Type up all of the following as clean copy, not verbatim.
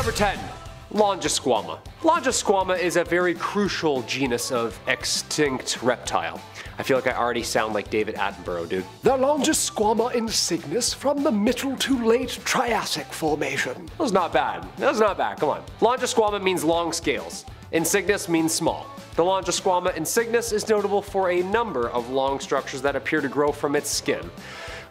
Number 10. Longisquama. Longisquama is a very crucial genus of extinct reptile. I feel like I already sound like David Attenborough, dude. The Longisquama insignis from the middle to late Triassic formation. That was not bad. That was not bad, come on. Longisquama means long scales. Insignis means small. The Longisquama insignis is notable for a number of long structures that appear to grow from its skin.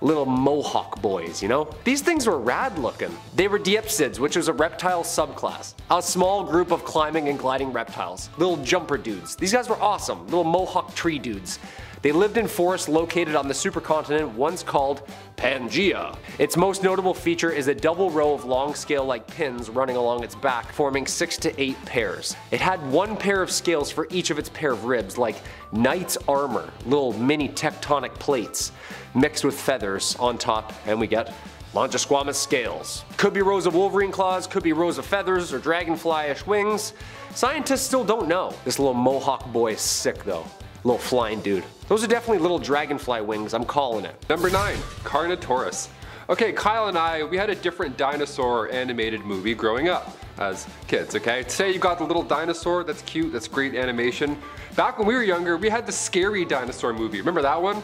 Little mohawk boys, you know? These things were rad looking. They were Diepsids, which was a reptile subclass. A small group of climbing and gliding reptiles. Little jumper dudes. These guys were awesome. Little mohawk tree dudes. They lived in forests located on the supercontinent once called Pangaea. Its most notable feature is a double row of long scale-like pins running along its back, forming 6 to 8 pairs. It had one pair of scales for each of its pair of ribs, like knight's armor, little mini tectonic plates, mixed with feathers on top, and we get Longisquama's scales. Could be rows of wolverine claws, could be rows of feathers or dragonfly-ish wings. Scientists still don't know. This little mohawk boy is sick though. Little flying dude. Those are definitely little dragonfly wings, I'm calling it. Number 9. Carnotaurus. Okay, Kyle and I, we had a different dinosaur animated movie growing up as kids, okay? Today you got the little dinosaur, that's cute, that's great animation. Back when we were younger, we had the scary dinosaur movie. Remember that one?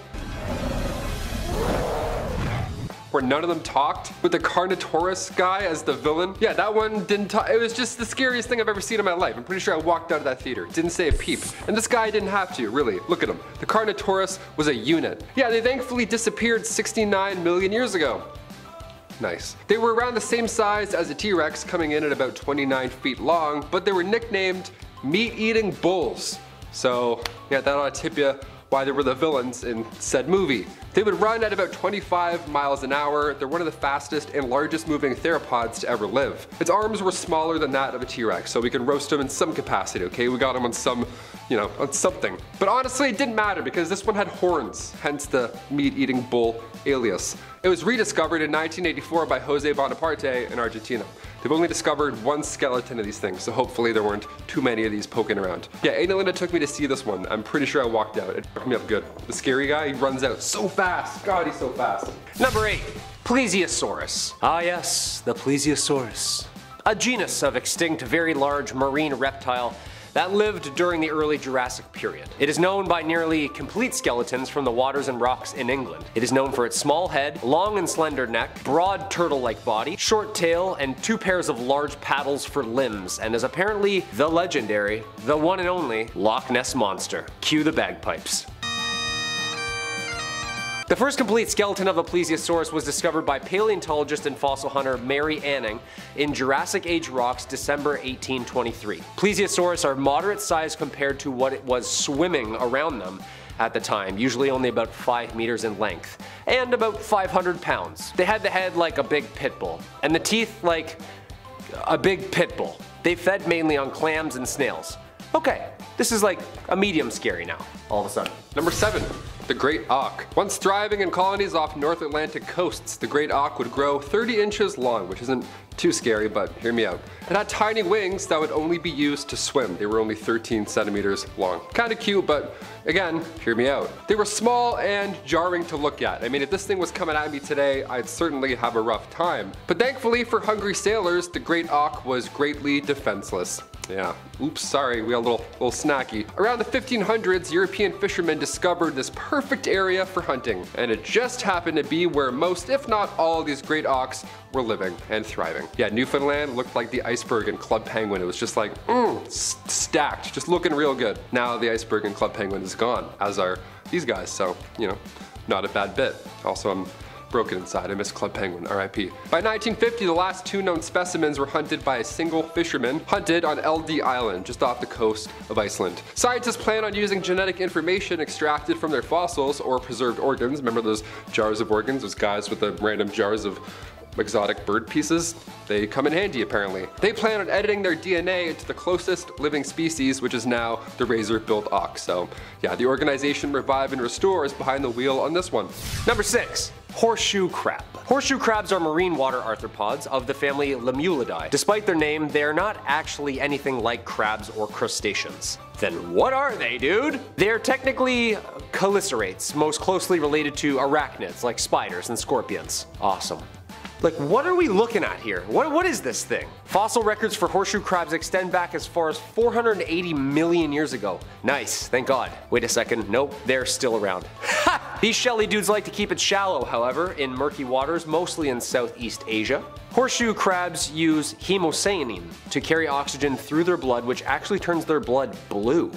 Where none of them talked, with the Carnotaurus guy as the villain. Yeah, that one didn't talk. It was just the scariest thing I've ever seen in my life. I'm pretty sure I walked out of that theater, didn't say a peep. And this guy didn't have to, really. Look at him. The Carnotaurus was a unit. Yeah, they thankfully disappeared 69 million years ago. Nice. They were around the same size as a T-Rex, coming in at about 29 feet long, but they were nicknamed meat-eating bulls. So, yeah, that ought to tip you why they were the villains in said movie. They would run at about 25 miles an hour. They're one of the fastest and largest moving theropods to ever live. Its arms were smaller than that of a T-Rex, so we can roast them in some capacity, okay? We got them on some, you know, on something. But honestly, it didn't matter because this one had horns, hence the meat-eating bull alias. It was rediscovered in 1984 by Jose Bonaparte in Argentina. They've only discovered one skeleton of these things, so hopefully there weren't too many of these poking around. Yeah, Annalena took me to see this one. I'm pretty sure I walked out. It fucked me up good. The scary guy, he runs out so fast. God, he's so fast. Number 8. Plesiosaurus. Ah yes, the Plesiosaurus. A genus of extinct, very large marine reptile that lived during the early Jurassic period. It is known by nearly complete skeletons from the waters and rocks in England. It is known for its small head, long and slender neck, broad turtle-like body, short tail, and 2 pairs of large paddles for limbs, and is apparently the legendary, the one and only, Loch Ness Monster. Cue the bagpipes. The first complete skeleton of a plesiosaurus was discovered by paleontologist and fossil hunter Mary Anning in Jurassic Age rocks December 1823. Plesiosaurus are moderate size compared to what it was swimming around them at the time, usually only about 5 meters in length, and about 500 pounds. They had the head like a big pit bull, and the teeth like a big pit bull. They fed mainly on clams and snails. Okay, this is like a medium scary now, all of a sudden. Number 7. The Great Auk. Once thriving in colonies off North Atlantic coasts, the Great Auk would grow 30 inches long, which isn't too scary, but hear me out. It had tiny wings that would only be used to swim. They were only 13 centimeters long. Kinda cute, but again, hear me out. They were small and jarring to look at. I mean, if this thing was coming at me today, I'd certainly have a rough time. But thankfully for hungry sailors, the Great Auk was greatly defenseless. Yeah, oops, sorry, we got a little snacky. Around the 1500s, European fishermen discovered this perfect area for hunting, and it just happened to be where most, if not all, of these great auks were living and thriving. Yeah, Newfoundland looked like the iceberg in Club Penguin. It was just like, stacked, just looking real good. Now the iceberg in Club Penguin is gone, as are these guys, so, you know, not a bad bit. Also, I'm broken inside. I miss Club Penguin, RIP. By 1950, the last 2 known specimens were hunted by a single fisherman, hunted on LD Island, just off the coast of Iceland. Scientists plan on using genetic information extracted from their fossils or preserved organs. Remember those jars of organs, those guys with the random jars of exotic bird pieces? They come in handy apparently. They plan on editing their DNA into the closest living species, which is now the razor-billed auk. So yeah, the organization Revive and Restore is behind the wheel on this one. Number 6. Horseshoe crab. Horseshoe crabs are marine water arthropods of the family Lemuridae. Despite their name, they are not actually anything like crabs or crustaceans. Then what are they, dude? They're technically chelicerates, most closely related to arachnids like spiders and scorpions. Awesome. Like, what are we looking at here? What is this thing? Fossil records for horseshoe crabs extend back as far as 480 million years ago. Nice, thank God. Wait a second, nope, they're still around. Ha! These shelly dudes like to keep it shallow, however, in murky waters, mostly in Southeast Asia. Horseshoe crabs use hemocyanin to carry oxygen through their blood, which actually turns their blood blue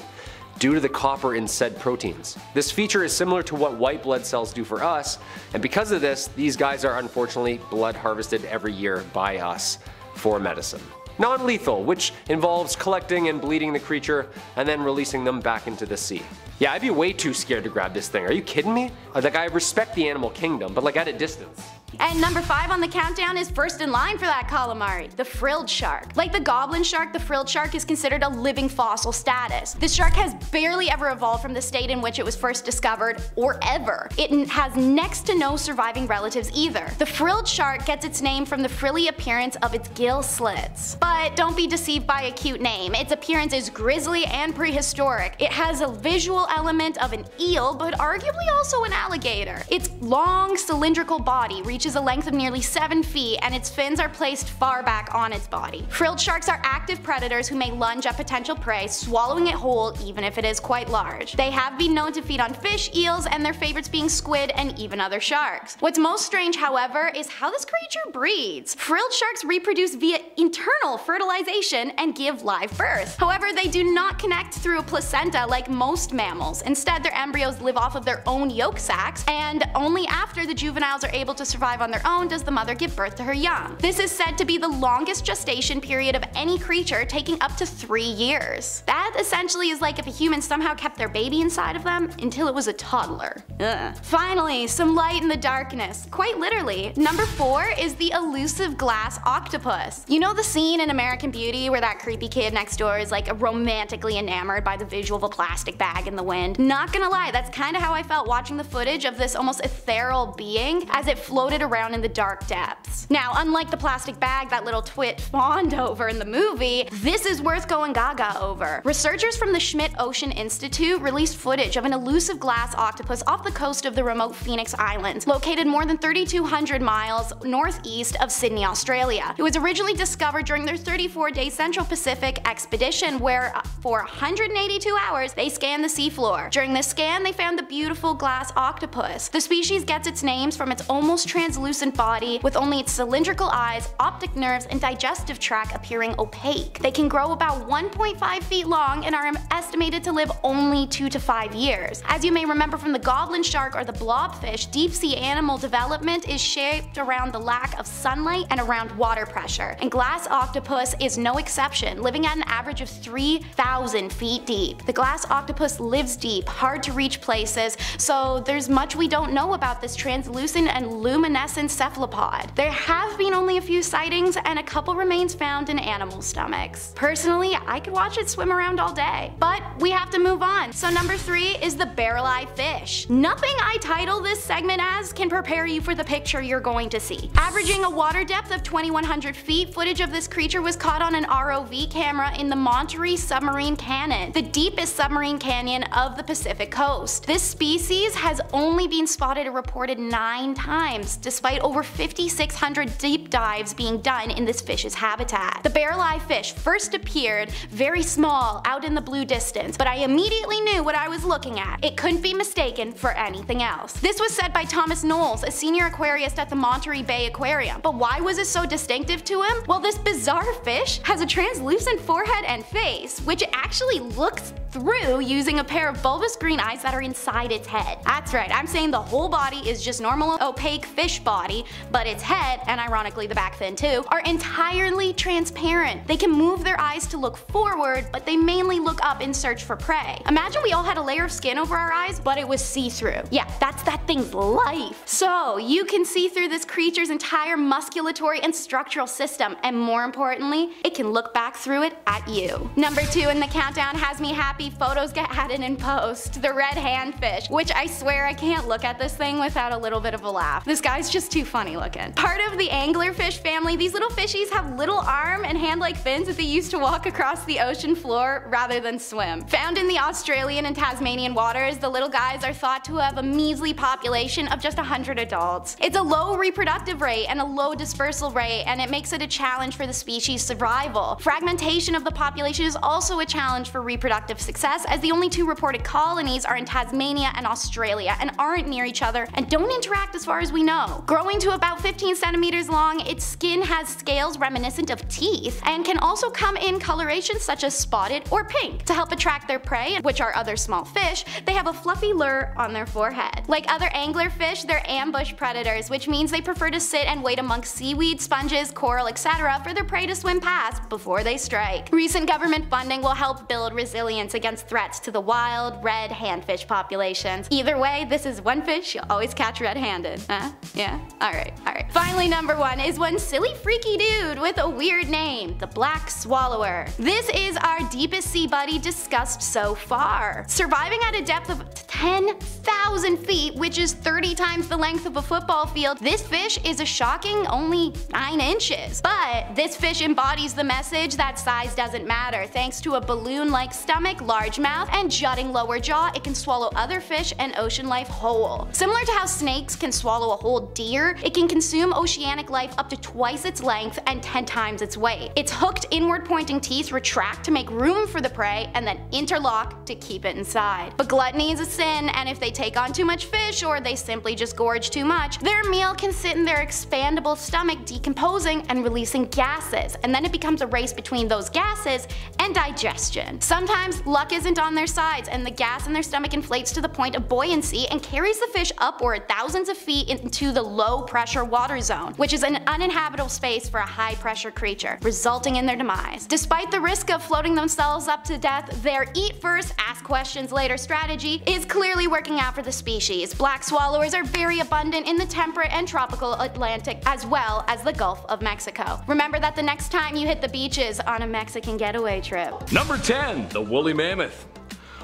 due to the copper in said proteins. This feature is similar to what white blood cells do for us, and because of this, these guys are unfortunately blood harvested every year by us for medicine. Non-lethal, which involves collecting and bleeding the creature and then releasing them back into the sea. Yeah, I'd be way too scared to grab this thing. Are you kidding me? Like, I respect the animal kingdom, but like at a distance. And number 5 on the countdown is first in line for that calamari, the frilled shark. Like the goblin shark, the frilled shark is considered a living fossil status. This shark has barely ever evolved from the state in which it was first discovered, or ever. It has next to no surviving relatives either. The frilled shark gets its name from the frilly appearance of its gill slits. But don't be deceived by a cute name. Its appearance is grisly and prehistoric. It has a visual element of an eel, but arguably also an alligator. Its long cylindrical body reaches a length of nearly 7 feet, and its fins are placed far back on its body. Frilled sharks are active predators who may lunge at potential prey, swallowing it whole even if it is quite large. They have been known to feed on fish, eels, and their favorites being squid and even other sharks. What's most strange, however, is how this creature breeds. Frilled sharks reproduce via internal fertilization and give live birth. However, they do not connect through a placenta like most mammals. Instead, their embryos live off of their own yolk sacs, and only after the juveniles are able to survive on their own does the mother give birth to her young. This is said to be the longest gestation period of any creature, taking up to 3 years. That essentially is like if a human somehow kept their baby inside of them until it was a toddler. Ugh. Finally, some light in the darkness. Quite literally. Number 4 is the elusive glass octopus. You know the scene in American Beauty where that creepy kid next door is like romantically enamored by the visual of a plastic bag in the wind? Not gonna lie, that's kinda how I felt watching the footage of this almost ethereal being as it floated around in the dark depths. Now, unlike the plastic bag that little twit fawned over in the movie, this is worth going gaga over. Researchers from the Schmidt Ocean Institute released footage of an elusive glass octopus off the coast of the remote Phoenix Islands, located more than 3,200 miles northeast of Sydney, Australia. It was originally discovered during their 34-day Central Pacific expedition where, for 182 hours, they scanned the seafloor. During this scan, they found the beautiful glass octopus. The species gets its names from its almost translucent body, with only its cylindrical eyes, optic nerves, and digestive tract appearing opaque. They can grow about 1.5 feet long and are estimated to live only 2 to 5 years. As you may remember from the goblin shark or the blobfish, deep-sea animal development is shaped around the lack of sunlight and around water pressure, and glass octopus is no exception, living at an average of 3,000 feet deep. The glass octopus lives deep, hard to reach places, so there's much we don't know about this translucent and luminescent cephalopod. There have been only a few sightings, and a couple remains found in animal stomachs. Personally, I could watch it swim around all day. But we have to move on. So number 3 is the barrel-eye fish. Nothing I title this segment as can prepare you for the picture you're going to see. Averaging a water depth of 2,100 feet, footage of this creature was caught on an ROV camera in the Monterey Submarine Canyon, the deepest submarine canyon of the Pacific coast. This species has only been spotted or reported 9 times, despite over 5,600 deep dives being done in this fish's habitat. The barrel-eye fish first appeared very small out in the blue distance, but I immediately knew what I was looking at. It couldn't be mistaken for anything else. This was said by Thomas Knowles, a senior aquarist at the Monterey Bay Aquarium. But why was it so distinctive to him? Well, this bizarre fish has a translucent forehead and face, which it actually looks through using a pair of bulbous green eyes that are inside its head. That's right, I'm saying the whole body is just normal opaque fish body, but its head, and ironically the back fin too, are entirely transparent. They can move their eyes to look forward, but they mainly look up in search for prey. Imagine we all had a layer of skin over our eyes, but it was see-through. Yeah, that's that thing's life. So you can see through this creature's entire musculatory and structural system, and more importantly, it can look back through it at you. Number 2 in the countdown has me happy funny, photos get added in post. The red handfish, which I swear I can't look at this thing without a little bit of a laugh. This guy's just too funny looking. Part of the anglerfish family, these little fishies have little arm and hand-like fins that they use to walk across the ocean floor rather than swim. Found in the Australian and Tasmanian waters, the little guys are thought to have a measly population of just 100 adults. It's a low reproductive rate and a low dispersal rate, and it makes it a challenge for the species' survival. Fragmentation of the population is also a challenge for reproductive success, as the only two reported colonies are in Tasmania and Australia and aren't near each other and don't interact as far as we know. Growing to about 15 centimeters long, its skin has scales reminiscent of teeth and can also come in colorations such as spotted or pink. To help attract their prey, which are other small fish, they have a fluffy lure on their forehead. Like other anglerfish, they're ambush predators, which means they prefer to sit and wait amongst seaweed, sponges, coral, etc. for their prey to swim past before they strike. Recent government funding will help build resilience against threats to the wild red handfish populations. Either way, this is one fish you'll always catch red-handed. Huh? Yeah? Alright. Finally, number 1 is one silly freaky dude with a weird name, the black swallower. This is our deepest sea buddy discussed so far. Surviving at a depth of 10,000 feet, which is 30 times the length of a football field, this fish is a shocking only 9 inches. But this fish embodies the message that size doesn't matter. Thanks to a balloon-like stomach, large mouth, and jutting lower jaw, it can swallow other fish and ocean life whole. Similar to how snakes can swallow a whole deer, it can consume oceanic life up to twice its length and 10 times its weight. Its hooked inward-pointing teeth retract to make room for the prey and then interlock to keep it inside. But gluttony is a sin, and if they take on too much fish or they simply just gorge too much, their meal can sit in their expandable stomach decomposing and releasing gases, and then it becomes a race between those gases and digestion. Sometimes luck isn't on their sides and the gas in their stomach inflates to the point of buoyancy and carries the fish upward thousands of feet into the low pressure water zone, which is an uninhabitable space for a high pressure creature, resulting in their demise. Despite the risk of floating themselves up to death, their eat first, ask questions later strategy is clearly working out for the species. Black swallowers are very abundant in the temperate and tropical Atlantic as well as the Gulf of Mexico. Remember that the next time you hit the beaches on a Mexican getaway trip. Number 10. The woolly mammoth.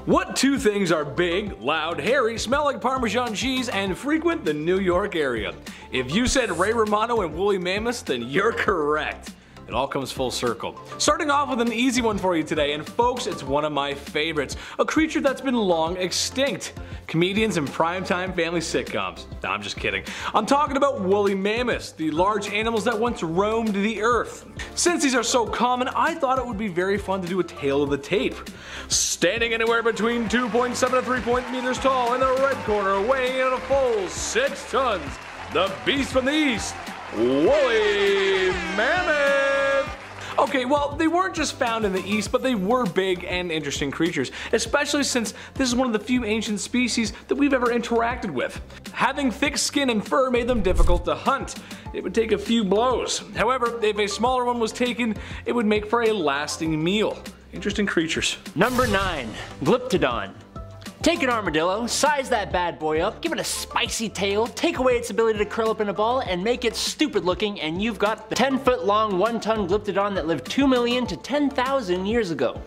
What two things are big, loud, hairy, smell like Parmesan cheese, and frequent the New York area? If you said Ray Romano and woolly mammoths, then you're correct. It all comes full circle. Starting off with an easy one for you today, and folks, it's one of my favorites. A creature that's been long extinct. Comedians and primetime family sitcoms. Nah, I'm just kidding. I'm talking about woolly mammoths, the large animals that once roamed the earth. Since these are so common, I thought it would be very fun to do a tale of the tape. Standing anywhere between 2.7 to 3 meters tall in the red corner, weighing in a full 6 tons, the beast from the east, woolly mammoth! Okay, well, they weren't just found in the east, but they were big and interesting creatures, especially since this is one of the few ancient species that we've ever interacted with. Having thick skin and fur made them difficult to hunt. It would take a few blows. However, if a smaller one was taken, it would make for a lasting meal. Interesting creatures. Number 9. Glyptodon. Take an armadillo, size that bad boy up, give it a spicy tail, take away its ability to curl up in a ball, and make it stupid looking, and you've got the 10-foot long, 1-ton Glyptodon that lived 2 million to 10,000 years ago.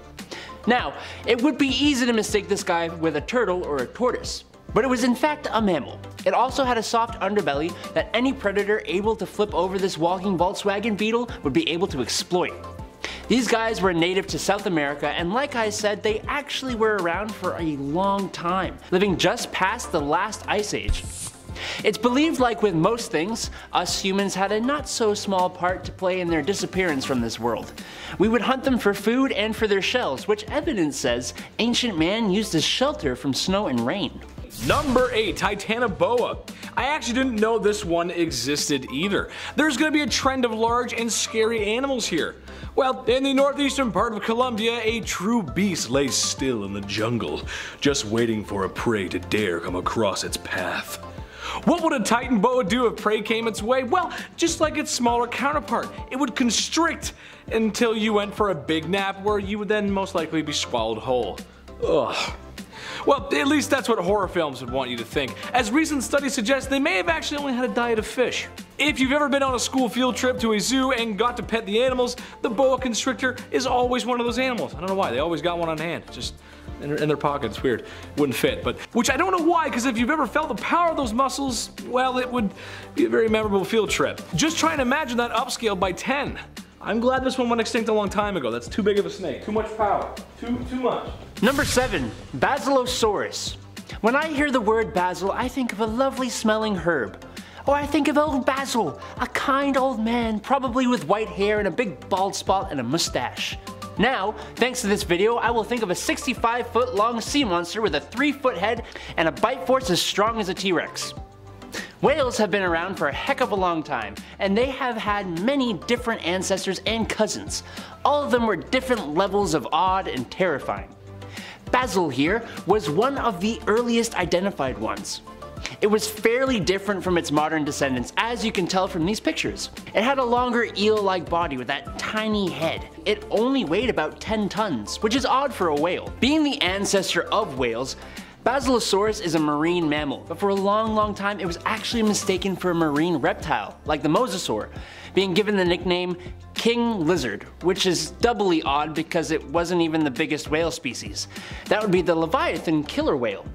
Now, it would be easy to mistake this guy with a turtle or a tortoise, but it was in fact a mammal. It also had a soft underbelly that any predator able to flip over this walking Volkswagen Beetle would be able to exploit. These guys were native to South America, and like I said, they actually were around for a long time, living just past the last ice age. It's believed, like with most things, us humans had a not so small part to play in their disappearance from this world. We would hunt them for food and for their shells, which evidence says ancient man used as shelter from snow and rain. Number 8. Titanoboa. I actually didn't know this one existed either. There's gonna be a trend of large and scary animals here. Well, in the northeastern part of Colombia, a true beast lays still in the jungle, just waiting for a prey to dare come across its path. What would a Titanoboa do if prey came its way? Well, just like its smaller counterpart, it would constrict until you went for a big nap, where you would then most likely be swallowed whole. Ugh. Well, at least that's what horror films would want you to think, as recent studies suggest they may have actually only had a diet of fish. If you've ever been on a school field trip to a zoo and got to pet the animals, the boa constrictor is always one of those animals. I don't know why, they always got one on hand. Just in their pockets. Weird. Wouldn't fit, but which I don't know why, because if you've ever felt the power of those muscles, well, it would be a very memorable field trip. Just try and imagine that upscaled by 10. I'm glad this one went extinct a long time ago. That's too big of a snake. Too much power. Too much. Number 7. Basilosaurus. When I hear the word basil, I think of a lovely smelling herb. Or I think of old Basil, a kind old man, probably with white hair and a big bald spot and a mustache. Now, thanks to this video, I will think of a 65-foot long sea monster with a 3-foot head and a bite force as strong as a T-Rex. Whales have been around for a heck of a long time, and they have had many different ancestors and cousins. All of them were different levels of odd and terrifying. Basil here was one of the earliest identified ones. It was fairly different from its modern descendants, as you can tell from these pictures. It had a longer eel-like body with that tiny head. It only weighed about 10 tons, which is odd for a whale. Being the ancestor of whales, Basilosaurus is a marine mammal, but for a long time it was actually mistaken for a marine reptile, like the mosasaur, being given the nickname king lizard, which is doubly odd because it wasn't even the biggest whale species. That would be the leviathan killer whale.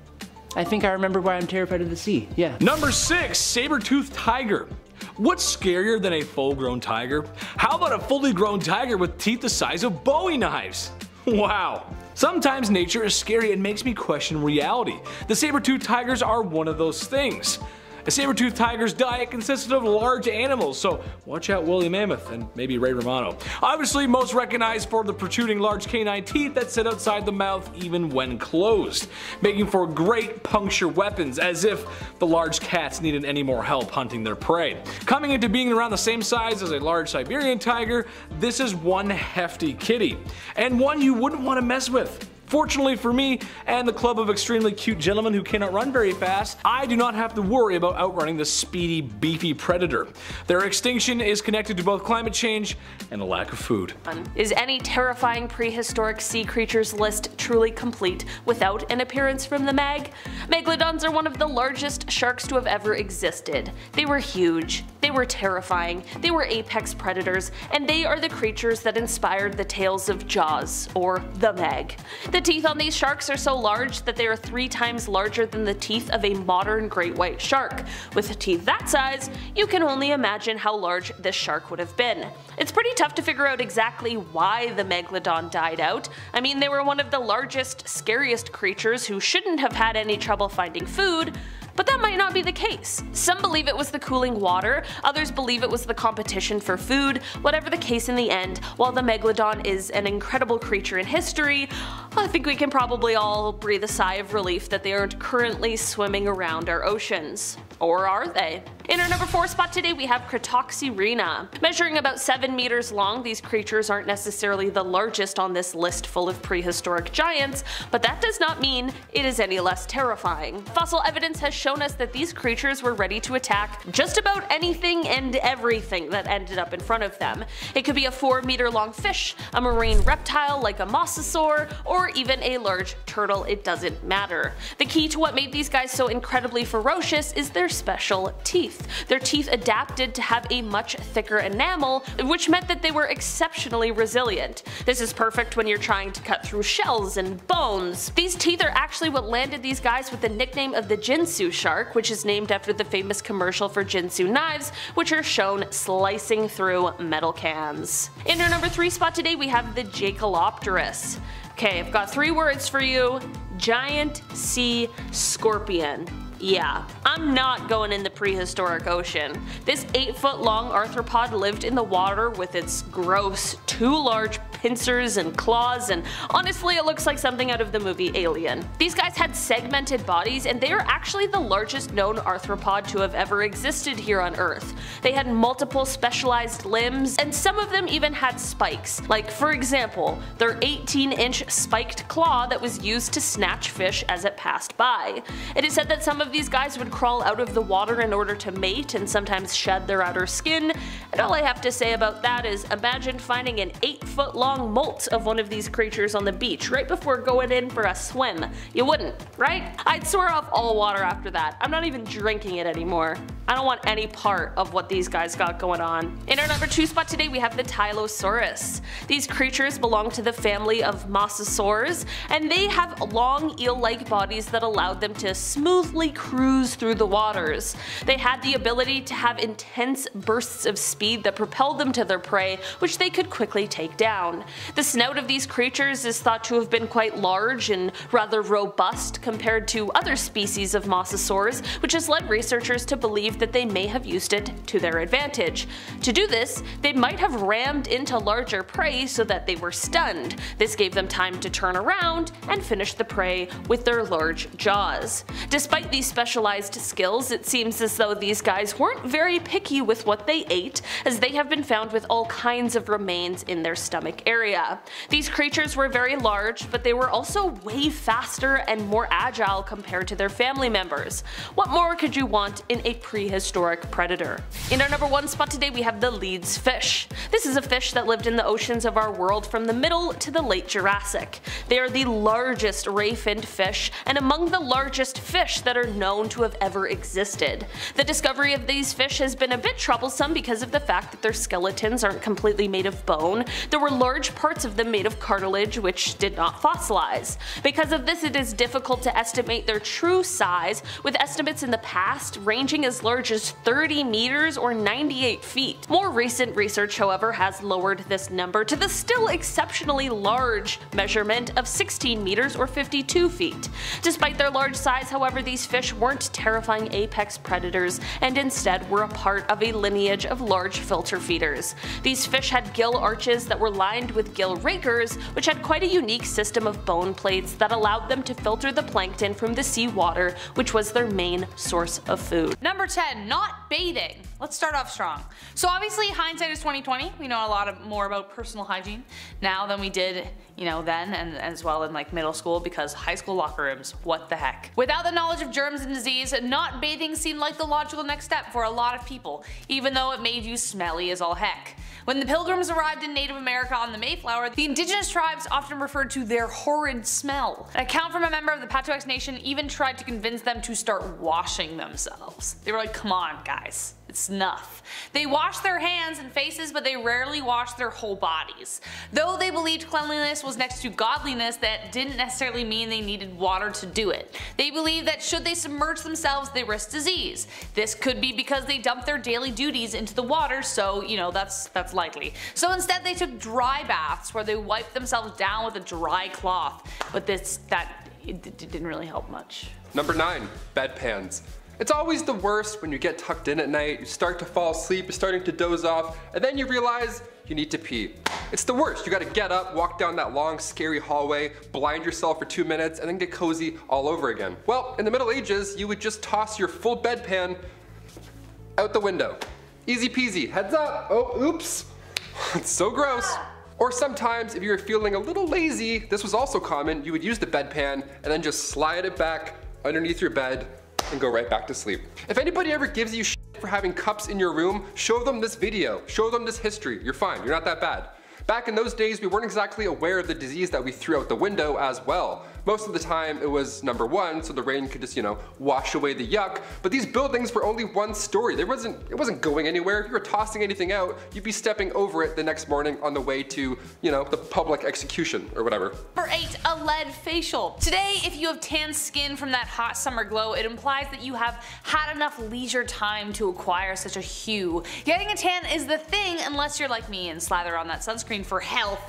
I think I remember why I'm terrified of the sea, yeah. Number 6, saber-toothed tiger. What's scarier than a full-grown tiger? How about a fully grown tiger with teeth the size of Bowie knives? Wow. Sometimes nature is scary and makes me question reality. The saber-toothed tigers are one of those things. A saber-toothed tiger's diet consisted of large animals, so watch out woolly mammoth and maybe Ray Romano. Obviously most recognized for the protruding large canine teeth that sit outside the mouth even when closed, making for great puncture weapons, as if the large cats needed any more help hunting their prey. Coming into being around the same size as a large Siberian tiger, this is one hefty kitty, and one you wouldn't want to mess with. Fortunately for me and the club of extremely cute gentlemen who cannot run very fast, I do not have to worry about outrunning the speedy, beefy predator. Their extinction is connected to both climate change and a lack of food. Is any terrifying prehistoric sea creatures list truly complete without an appearance from the mag? Megalodons are one of the largest sharks to have ever existed. They were huge, they were terrifying, they were apex predators, and they are the creatures that inspired the tales of Jaws, or the Meg. The teeth on these sharks are so large that they are 3 times larger than the teeth of a modern great white shark. With teeth that size, you can only imagine how large this shark would have been. It's pretty tough to figure out exactly why the megalodon died out. I mean, they were one of the largest, scariest creatures who shouldn't have had any trouble finding food, but that might not be the case. Some believe it was the cooling water, others believe it was the competition for food. Whatever the case in the end, while the megalodon is an incredible creature in history, I think we can probably all breathe a sigh of relief that they aren't currently swimming around our oceans. Or are they? In our number 4 spot today we have Cretoxyrhina. Measuring about 7 meters long, these creatures aren't necessarily the largest on this list full of prehistoric giants, but that does not mean it is any less terrifying. Fossil evidence has shown us that these creatures were ready to attack just about anything and everything that ended up in front of them. It could be a 4-meter long fish, a marine reptile like a mosasaur, or even a large turtle, it doesn't matter. The key to what made these guys so incredibly ferocious is their special teeth. Their teeth adapted to have a much thicker enamel, which meant that they were exceptionally resilient. This is perfect when you're trying to cut through shells and bones. These teeth are actually what landed these guys with the nickname of the Jinsu shark, which is named after the famous commercial for Jinsu knives, which are shown slicing through metal cans. In our number 3 spot today we have the Jacalopterus. Okay, I've got 3 words for you. Giant sea scorpion. Yeah, I'm not going in the prehistoric ocean. This 8-foot long arthropod lived in the water with its gross, too large pincers and claws, and honestly it looks like something out of the movie Alien. These guys had segmented bodies, and they are actually the largest known arthropod to have ever existed here on Earth. They had multiple specialized limbs, and some of them even had spikes, like for example, their 18-inch spiked claw that was used to snatch fish as it passed by. It is said that some of these guys would crawl out of the water in order to mate and sometimes shed their outer skin, and all I have to say about that is imagine finding an 8-foot long molt of one of these creatures on the beach right before going in for a swim. You wouldn't, right? I'd swear off all water after that. I'm not even drinking it anymore. I don't want any part of what these guys got going on. In our number 2 spot today we have the Tylosaurus. These creatures belong to the family of mosasaurs, and they have long eel-like bodies that allowed them to smoothly cruise through the waters. They had the ability to have intense bursts of speed that propelled them to their prey, which they could quickly take down. The snout of these creatures is thought to have been quite large and rather robust compared to other species of mosasaurs, which has led researchers to believe that they may have used it to their advantage. To do this, they might have rammed into larger prey so that they were stunned. This gave them time to turn around and finish the prey with their large jaws. Despite these specialized skills, it seems as though these guys weren't very picky with what they ate, as they have been found with all kinds of remains in their stomach area. These creatures were very large, but they were also way faster and more agile compared to their family members. What more could you want in a prehistoric predator? In our number 1 spot today we have the Leeds fish. This is a fish that lived in the oceans of our world from the middle to the late Jurassic. They are the largest ray-finned fish and among the largest fish that are known to have ever existed. The discovery of these fish has been a bit troublesome because of the fact that their skeletons aren't completely made of bone. There were large parts of them made of cartilage which did not fossilize. Because of this, it is difficult to estimate their true size, with estimates in the past ranging as large as 30 meters or 98 feet. More recent research, however, has lowered this number to the still exceptionally large measurement of 16 meters or 52 feet. Despite their large size, however, these fish weren't terrifying apex predators and instead were a part of a lineage of large filter feeders. These fish had gill arches that were lined with gill rakers, which had quite a unique system of bone plates that allowed them to filter the plankton from the sea water, which was their main source of food. Number 10, not bathing. Let's start off strong. So obviously hindsight is 2020. We know a lot more about personal hygiene now than we did, then, and as well in like middle school, because high school locker rooms, what the heck. Without the knowledge of germs and disease, not bathing seemed like the logical next step for a lot of people, even though it made you smelly as all heck. When the Pilgrims arrived in Native America on the Mayflower, the indigenous tribes often referred to their horrid smell. An account from a member of the Patuxet Nation even tried to convince them to start washing themselves. They were like, come on guys, it's enough. They washed their hands and faces, but they rarely washed their whole bodies. Though they believed cleanliness was next to godliness, that didn't necessarily mean they needed water to do it. They believed that should they submerge themselves, they risk disease. This could be because they dumped their daily duties into the water, so that's likely. So instead they took dry baths where they wiped themselves down with a dry cloth, but it didn't really help much. Number 9, bedpans. It's always the worst when you get tucked in at night, you start to fall asleep, you're starting to doze off, and then you realize you need to pee. It's the worst. You gotta get up, walk down that long, scary hallway, blind yourself for 2 minutes, and then get cozy all over again. Well, in the Middle Ages, you would just toss your full bedpan out the window. Easy peasy, heads up, oh, oops. It's so gross. Or sometimes, if you were feeling a little lazy, this was also common, you would use the bedpan and then just slide it back underneath your bed and go right back to sleep. If anybody ever gives you shit for having cups in your room, show them this video, show them this history, you're fine, you're not that bad. Back in those days, we weren't exactly aware of the disease that we threw out the window as well. Most of the time it was number 1, so the rain could just, wash away the yuck, but these buildings were only 1 story. It wasn't going anywhere. If you were tossing anything out, you'd be stepping over it the next morning on the way to, the public execution or whatever. Number 8, a lead facial. Today, if you have tan skin from that hot summer glow, it implies that you have had enough leisure time to acquire such a hue. Getting a tan is the thing unless you're like me and slather on that sunscreen for health,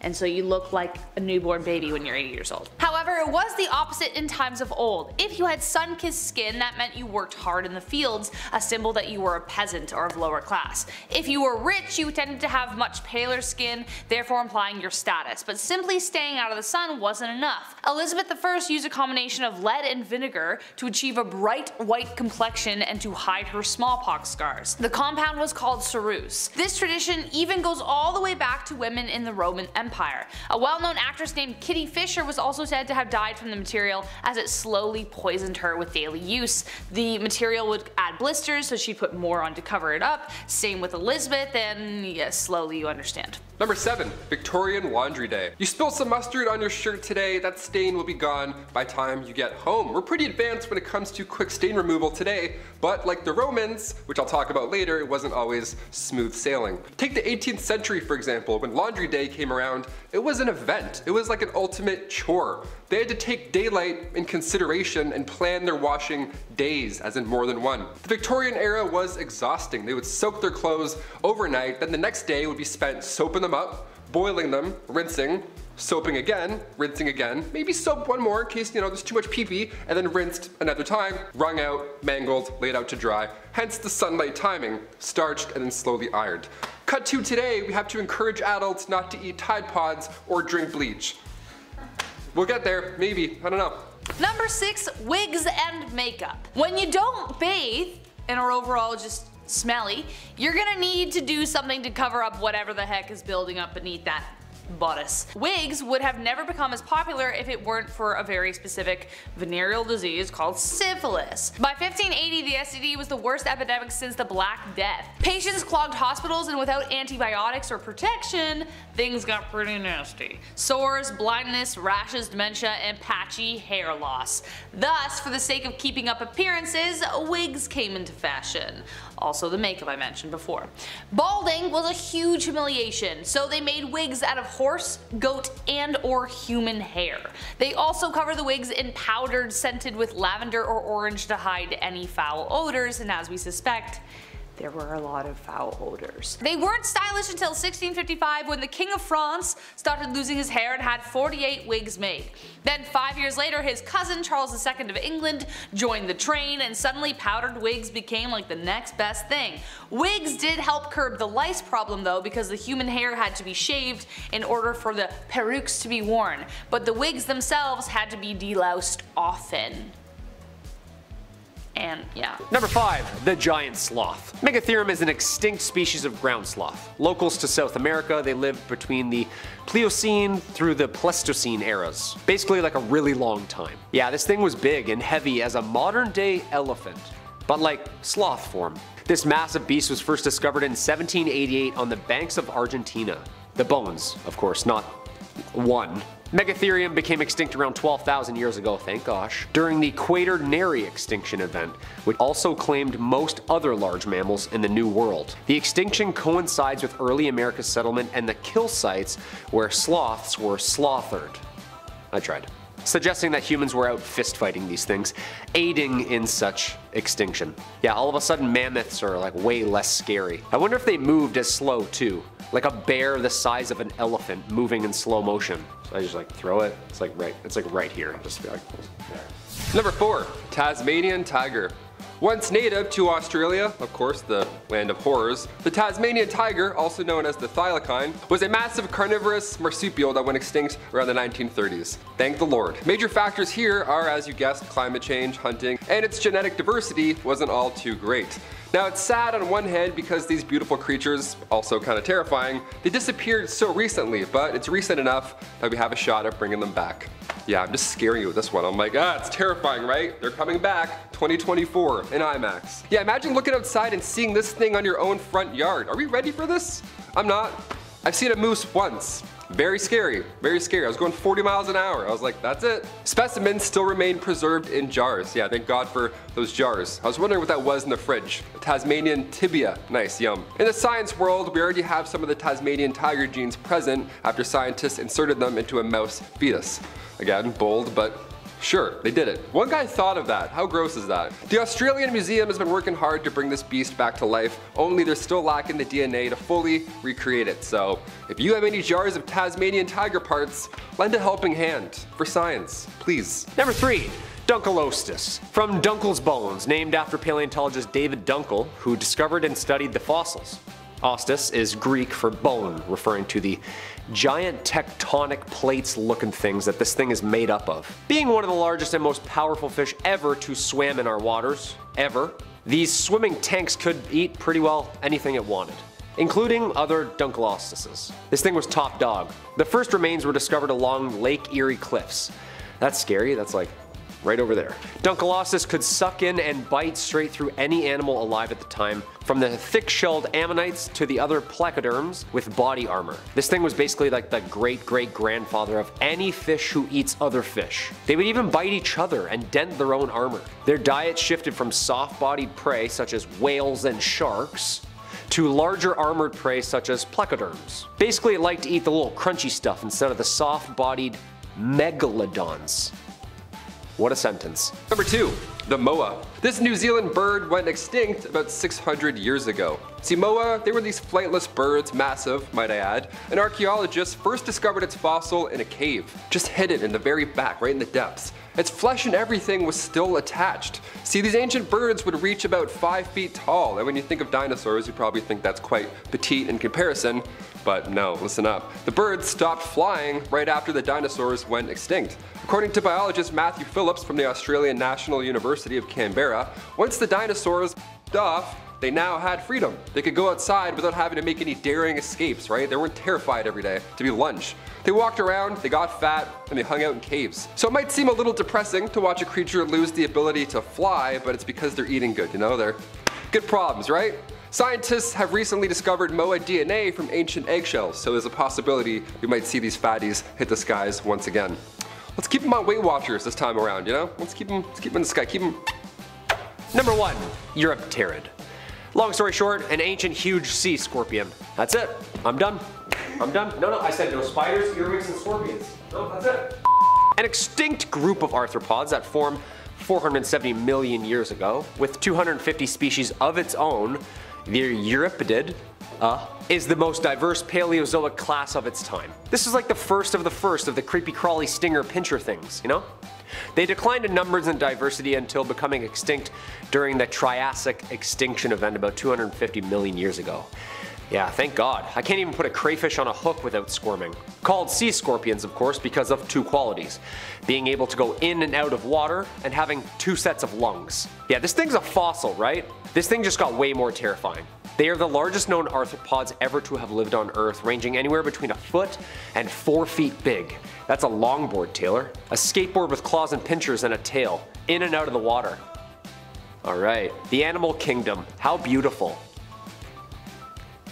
and so you look like a newborn baby when you're 80 years old. However, it was the opposite in times of old. If you had sun-kissed skin, that meant you worked hard in the fields, a symbol that you were a peasant or of lower class. If you were rich, you tended to have much paler skin, therefore implying your status, but simply staying out of the sun wasn't enough. Elizabeth I used a combination of lead and vinegar to achieve a bright white complexion and to hide her smallpox scars. The compound was called ceruse. This tradition even goes all the way back to women in the Roman Empire. A well-known actress named Kitty Fisher was also said to have died from the material as it slowly poisoned her with daily use. The material would add blisters, so she'd put more on to cover it up. Same with Elizabeth, and yes, slowly, you understand. Number 7. Victorian Laundry Day. You spill some mustard on your shirt today, that stain will be gone by the time you get home. We're pretty advanced when it comes to quick stain removal today, but like the Romans, which I'll talk about later, it wasn't always smooth sailing. Take the 18th century for example. When Laundry Day came around, it was an event. It was like an ultimate chore. They had to take daylight in consideration and plan their washing days, as in more than one. The Victorian era was exhausting. They would soak their clothes overnight, then the next day would be spent soaping them up, boiling them, rinsing, soaping again, rinsing again, maybe soap one more in case, there's too much pee-pee, and then rinsed another time, wrung out, mangled, laid out to dry. Hence the sunlight timing, starched and then slowly ironed. Cut to today, we have to encourage adults not to eat Tide Pods or drink bleach. We'll get there, maybe, I don't know. Number 6, wigs and makeup. When you don't bathe and are overall just smelly, you're gonna need to do something to cover up whatever the heck is building up beneath that bodice. Wigs would have never become as popular if it weren't for a very specific venereal disease called syphilis. By 1580, the STD was the worst epidemic since the Black Death. Patients clogged hospitals, and without antibiotics or protection, things got pretty nasty. Sores, blindness, rashes, dementia, and patchy hair loss. Thus, for the sake of keeping up appearances, wigs came into fashion. Also the makeup I mentioned before. Balding was a huge humiliation, so they made wigs out of horse, goat, and or human hair. They also cover the wigs in powdered scented with lavender or orange to hide any foul odors, and as we suspect, there were a lot of foul odors. They weren't stylish until 1655 when the King of France started losing his hair and had 48 wigs made. Then 5 years later his cousin Charles II of England joined the train, and suddenly powdered wigs became like the next best thing. Wigs did help curb the lice problem though, because the human hair had to be shaved in order for the perukes to be worn, but the wigs themselves had to be deloused often. And yeah. Number 5. The giant sloth. Megatherium is an extinct species of ground sloth. Locals to South America, they lived between the Pliocene through the Pleistocene eras. Basically like a really long time. Yeah, this thing was big and heavy as a modern day elephant, but like sloth form. This massive beast was first discovered in 1788 on the banks of Argentina. The bones, of course, not one. Megatherium became extinct around 12,000 years ago, thank gosh, during the Quaternary extinction event, which also claimed most other large mammals in the New World. The extinction coincides with early America's settlement and the kill sites where sloths were slaughtered. I tried. Suggesting that humans were out fist-fighting these things, aiding in such extinction. Yeah, all of a sudden mammoths are like way less scary. I wonder if they moved as slow too. Like a bear the size of an elephant moving in slow motion. So I just like throw it, it's like right here. Just be like, there. Number 4. Tasmanian tiger. Once native to Australia, of course the land of horrors, the Tasmanian tiger, also known as the thylacine, was a massive carnivorous marsupial that went extinct around the 1930s. Thank the Lord. Major factors here are, as you guessed, climate change, hunting, and its genetic diversity wasn't all too great. Now it's sad on one hand because these beautiful creatures, also kind of terrifying, they disappeared so recently, but it's recent enough that we have a shot at bringing them back. Yeah, I'm just scaring you with this one. I'm like, it's terrifying, right? They're coming back, 2024 in IMAX. Yeah, imagine looking outside and seeing this thing on your own front yard. Are we ready for this? I'm not. I've seen a moose once. Very scary, very scary. I was going 40 miles an hour. I was like, that's it. Specimens still remain preserved in jars. Yeah, thank God for those jars. I was wondering what that was in the fridge. A Tasmanian tibia. Nice, yum. In the science world, we already have some of the Tasmanian tiger genes present after scientists inserted them into a mouse fetus. Again, bold, but sure, they did it. One guy thought of that. How gross is that? The Australian Museum has been working hard to bring this beast back to life, only they're still lacking the DNA to fully recreate it. So if you have any jars of Tasmanian tiger parts, lend a helping hand for science, please. Number 3. Dunkelostis. From Dunkel's bones, named after paleontologist David Dunkel, who discovered and studied the fossils. Ostis is Greek for bone, referring to the giant tectonic plates looking things that this thing is made up of. Being one of the largest and most powerful fish ever to swim in our waters, ever, these swimming tanks could eat pretty well anything it wanted, including other Dunkelostises. This thing was top dog. The first remains were discovered along Lake Erie cliffs. That's scary, that's like right over there. Dunkleosteus could suck in and bite straight through any animal alive at the time, from the thick-shelled ammonites to the other placoderms with body armor. This thing was basically like the great-great-grandfather of any fish who eats other fish. They would even bite each other and dent their own armor. Their diet shifted from soft-bodied prey such as whales and sharks to larger armored prey such as placoderms. Basically it liked to eat the little crunchy stuff instead of the soft-bodied megalodons. What a sentence. Number 2. The moa. This New Zealand bird went extinct about 600 years ago. See, moa, they were these flightless birds, massive, might I add, and archaeologists first discovered its fossil in a cave, just hidden in the very back, right in the depths. Its flesh and everything was still attached. See, these ancient birds would reach about 5 feet tall, and when you think of dinosaurs, you probably think that's quite petite in comparison, but no, listen up. The birds stopped flying right after the dinosaurs went extinct. According to biologist Matthew Phillips from the Australian National University of Canberra, once the dinosaurs off, they now had freedom. They could go outside without having to make any daring escapes, right? They weren't terrified every day to be lunch. They walked around, they got fat, and they hung out in caves. So it might seem a little depressing to watch a creature lose the ability to fly, but it's because they're eating good, you know? They're good problems, right? Scientists have recently discovered moa DNA from ancient eggshells, so there's a possibility we might see these fatties hit the skies once again. Let's keep them on Weight Watchers this time around, you know? Let's keep them in the sky, keep them. Number 1. Europterid. Long story short, an ancient huge sea scorpion. That's it. I'm done. I'm done. No, I said no spiders, earwigs, and scorpions. No, that's it. An extinct group of arthropods that formed 470 million years ago, with 250 species of its own, the Euripidid, is the most diverse Paleozoic class of its time. This is like the first of the creepy crawly stinger pincher things, you know? They declined in numbers and diversity until becoming extinct during the Triassic extinction event about 250 million years ago. Yeah, thank God. I can't even put a crayfish on a hook without squirming. Called sea scorpions, of course, because of 2 qualities. Being able to go in and out of water, and having 2 sets of lungs. Yeah, this thing's a fossil, right? This thing just got way more terrifying. They are the largest known arthropods ever to have lived on Earth, ranging anywhere between 1 foot and 4 feet big. That's a longboard, Taylor. A skateboard with claws and pinchers and a tail, in and out of the water. Alright, the animal kingdom. How beautiful.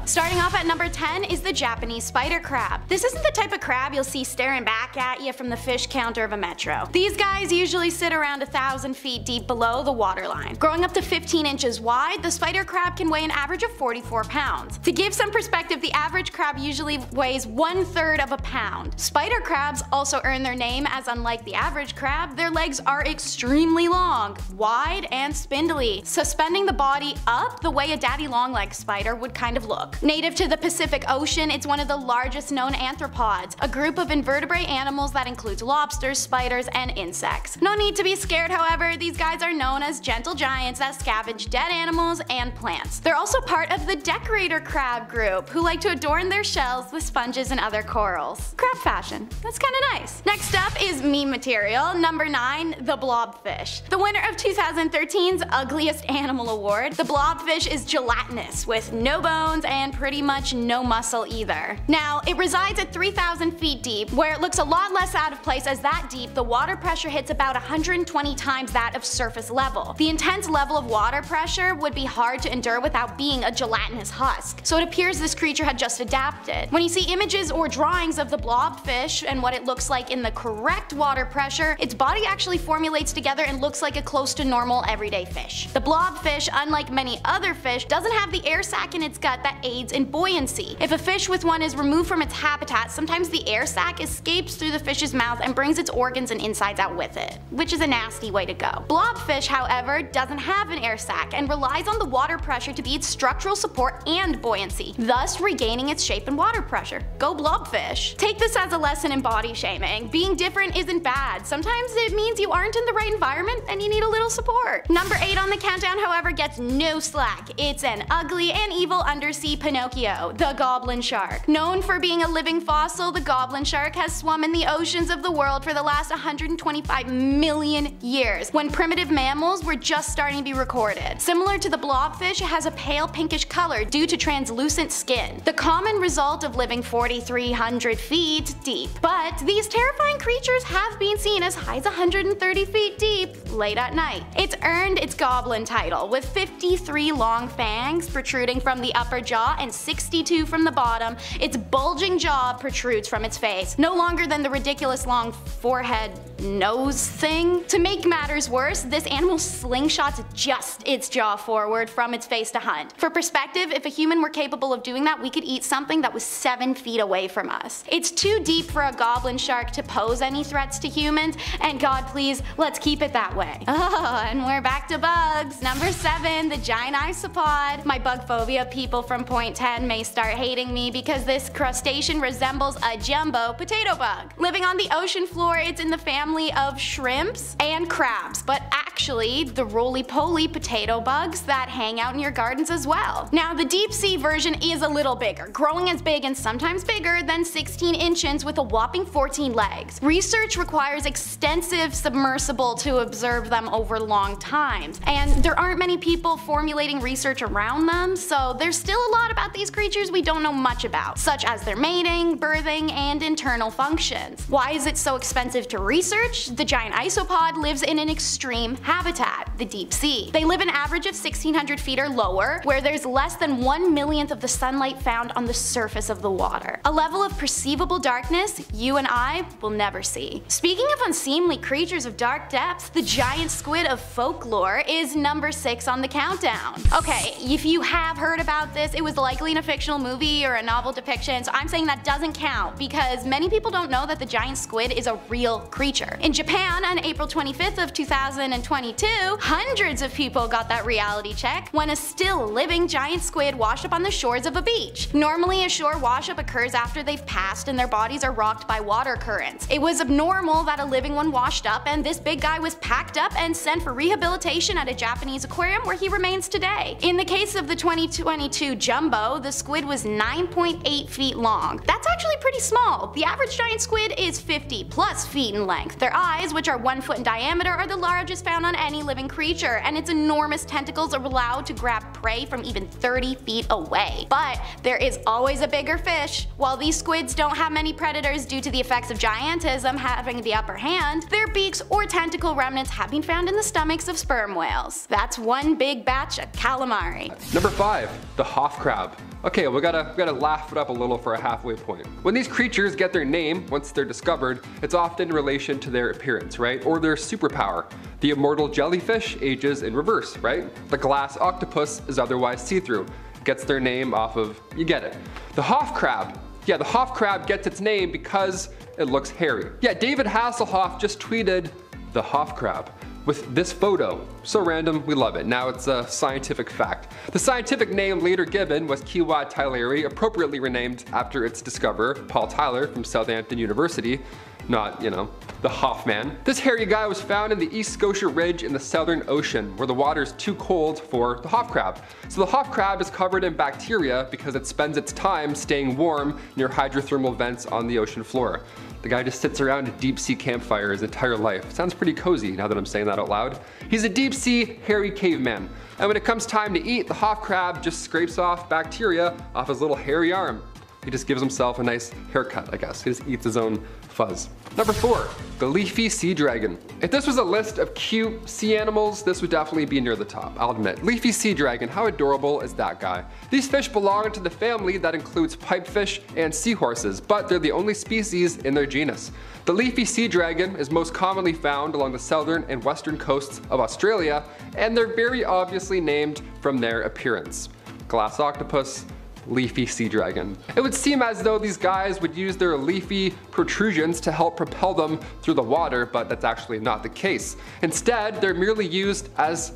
Starting off at number 10 is the Japanese spider crab. This isn't the type of crab you'll see staring back at you from the fish counter of a metro. These guys usually sit around 1,000 feet deep below the waterline. Growing up to 15 inches wide, the spider crab can weigh an average of 44 pounds. To give some perspective, the average crab usually weighs 1/3 of a pound. Spider crabs also earn their name as, unlike the average crab, their legs are extremely long, wide, and spindly, suspending the body up the way a daddy long-legged spider would kind of look. Native to the Pacific Ocean, it's one of the largest known arthropods, a group of invertebrate animals that includes lobsters, spiders, and insects. No need to be scared, however, these guys are known as gentle giants that scavenge dead animals and plants. They're also part of the decorator crab group, who like to adorn their shells with sponges and other corals. Crab fashion, that's kinda nice. Next up is meme material, number 9, the blobfish. The winner of 2013's Ugliest Animal Award, the blobfish is gelatinous, with no bones and pretty much no muscle either. Now, it resides at 3,000 feet deep, where it looks a lot less out of place as that deep the water pressure hits about 120 times that of surface level. The intense level of water pressure would be hard to endure without being a gelatinous husk, so it appears this creature had just adapted. When you see images or drawings of the blobfish and what it looks like in the correct water pressure, its body actually formulates together and looks like a close to normal everyday fish. The blobfish, unlike many other fish, doesn't have the air sac in its gut that aids in buoyancy. If a fish with one is removed from its habitat, sometimes the air sac escapes through the fish's mouth and brings its organs and insides out with it, which is a nasty way to go. Blobfish, however, doesn't have an air sac and relies on the water pressure to be its structural support and buoyancy, thus regaining its shape and water pressure. Go blobfish! Take this as a lesson in body shaming. Being different isn't bad. Sometimes it means you aren't in the right environment and you need a little support. Number 8 on the countdown, however, gets no slack. It's an ugly and evil undersea Pinocchio, the goblin shark. Known for being a living fossil, the goblin shark has swum in the oceans of the world for the last 125 million years, when primitive mammals were just starting to be recorded. Similar to the blobfish, it has a pale pinkish color due to translucent skin, the common result of living 4,300 feet deep. But these terrifying creatures have been seen as high as 130 feet deep late at night. It's earned its goblin title, with 53 long fangs protruding from the upper jaw and 62 from the bottom. Its bulging jaw protrudes from its face, no longer than the ridiculous long forehead nose thing. To make matters worse, this animal slingshots just its jaw forward from its face to hunt. For perspective, if a human were capable of doing that, we could eat something that was 7 feet away from us. It's too deep for a goblin shark to pose any threats to humans, and God please, let's keep it that way. Oh, and we're back to bugs. Number 7, the giant isopod. My bug phobia people from Point 10 may start hating me because this crustacean resembles a jumbo potato bug. Living on the ocean floor, it's in the family of shrimps and crabs, but actually the roly-poly potato bugs that hang out in your gardens as well. Now, the deep sea version is a little bigger, growing as big and sometimes bigger than 16 inches with a whopping 14 legs. Research requires extensive submersible to observe them over long times, and there aren't many people formulating research around them, so there's still a lot about these creatures we don't know much about, such as their mating, birthing, and internal functions. Why is it so expensive to research? The giant isopod lives in an extreme habitat, the deep sea. They live an average of 1,600 feet or lower, where there's less than 1/1,000,000th of the sunlight found on the surface of the water. A level of perceivable darkness you and I will never see. Speaking of unseemly creatures of dark depths, the giant squid of folklore is number 6 on the countdown. Okay, if you have heard about this, it was likely in a fictional movie or a novel depiction, so I'm saying that doesn't count because many people don't know that the giant squid is a real creature. In Japan, on April 25th of 2022, hundreds of people got that reality check when a still living giant squid washed up on the shores of a beach. Normally, a shore wash-up occurs after they've passed and their bodies are rocked by water currents. It was abnormal that a living one washed up, and this big guy was packed up and sent for rehabilitation at a Japanese aquarium where he remains today. In the case of the 2022 jumbo, the squid was 9.8 feet long. That's actually pretty small. The average giant squid is 50+ feet in length. Their eyes, which are 1 foot in diameter, are the largest found on any living creature, and its enormous tentacles are allowed to grab prey from even 30 feet away. But there is always a bigger fish. While these squids don't have many predators due to the effects of giantism having the upper hand, their beaks or tentacle remnants have been found in the stomachs of sperm whales. That's one big batch of calamari. Number 5, the Hoff crab. Okay, we gotta laugh it up a little for a halfway point. When these creatures get their name, once they're discovered, it's often in relation to their appearance, right? Or their superpower. The immortal jellyfish ages in reverse, right? The glass octopus is otherwise see-through. Gets their name off of, you get it. The Hoff crab. Yeah, the Hoff crab gets its name because it looks hairy. Yeah, David Hasselhoff just tweeted the Hoff crab with this photo. So random, we love it. Now it's a scientific fact. The scientific name later given was Kiwa tyleri, appropriately renamed after its discoverer, Paul Tyler from Southampton University. Not, you know, the Hoffman. This hairy guy was found in the East Scotia Ridge in the Southern Ocean, where the water is too cold for the Hoff crab. So the Hoff crab is covered in bacteria because it spends its time staying warm near hydrothermal vents on the ocean floor. The guy just sits around a deep sea campfire his entire life. Sounds pretty cozy now that I'm saying that out loud. He's a deep sea, hairy caveman. And when it comes time to eat, the Hoff crab just scrapes off bacteria off his little hairy arm. He just gives himself a nice haircut, I guess. He just eats his own fuzz. Number 4, the leafy sea dragon. If this was a list of cute sea animals, this would definitely be near the top, I'll admit. Leafy sea dragon, how adorable is that guy? These fish belong to the family that includes pipefish and seahorses, but they're the only species in their genus. The leafy sea dragon is most commonly found along the southern and western coasts of Australia, and they're very obviously named from their appearance. Glass octopus, leafy sea dragon. It would seem as though these guys would use their leafy protrusions to help propel them through the water, but that's actually not the case. Instead, they're merely used as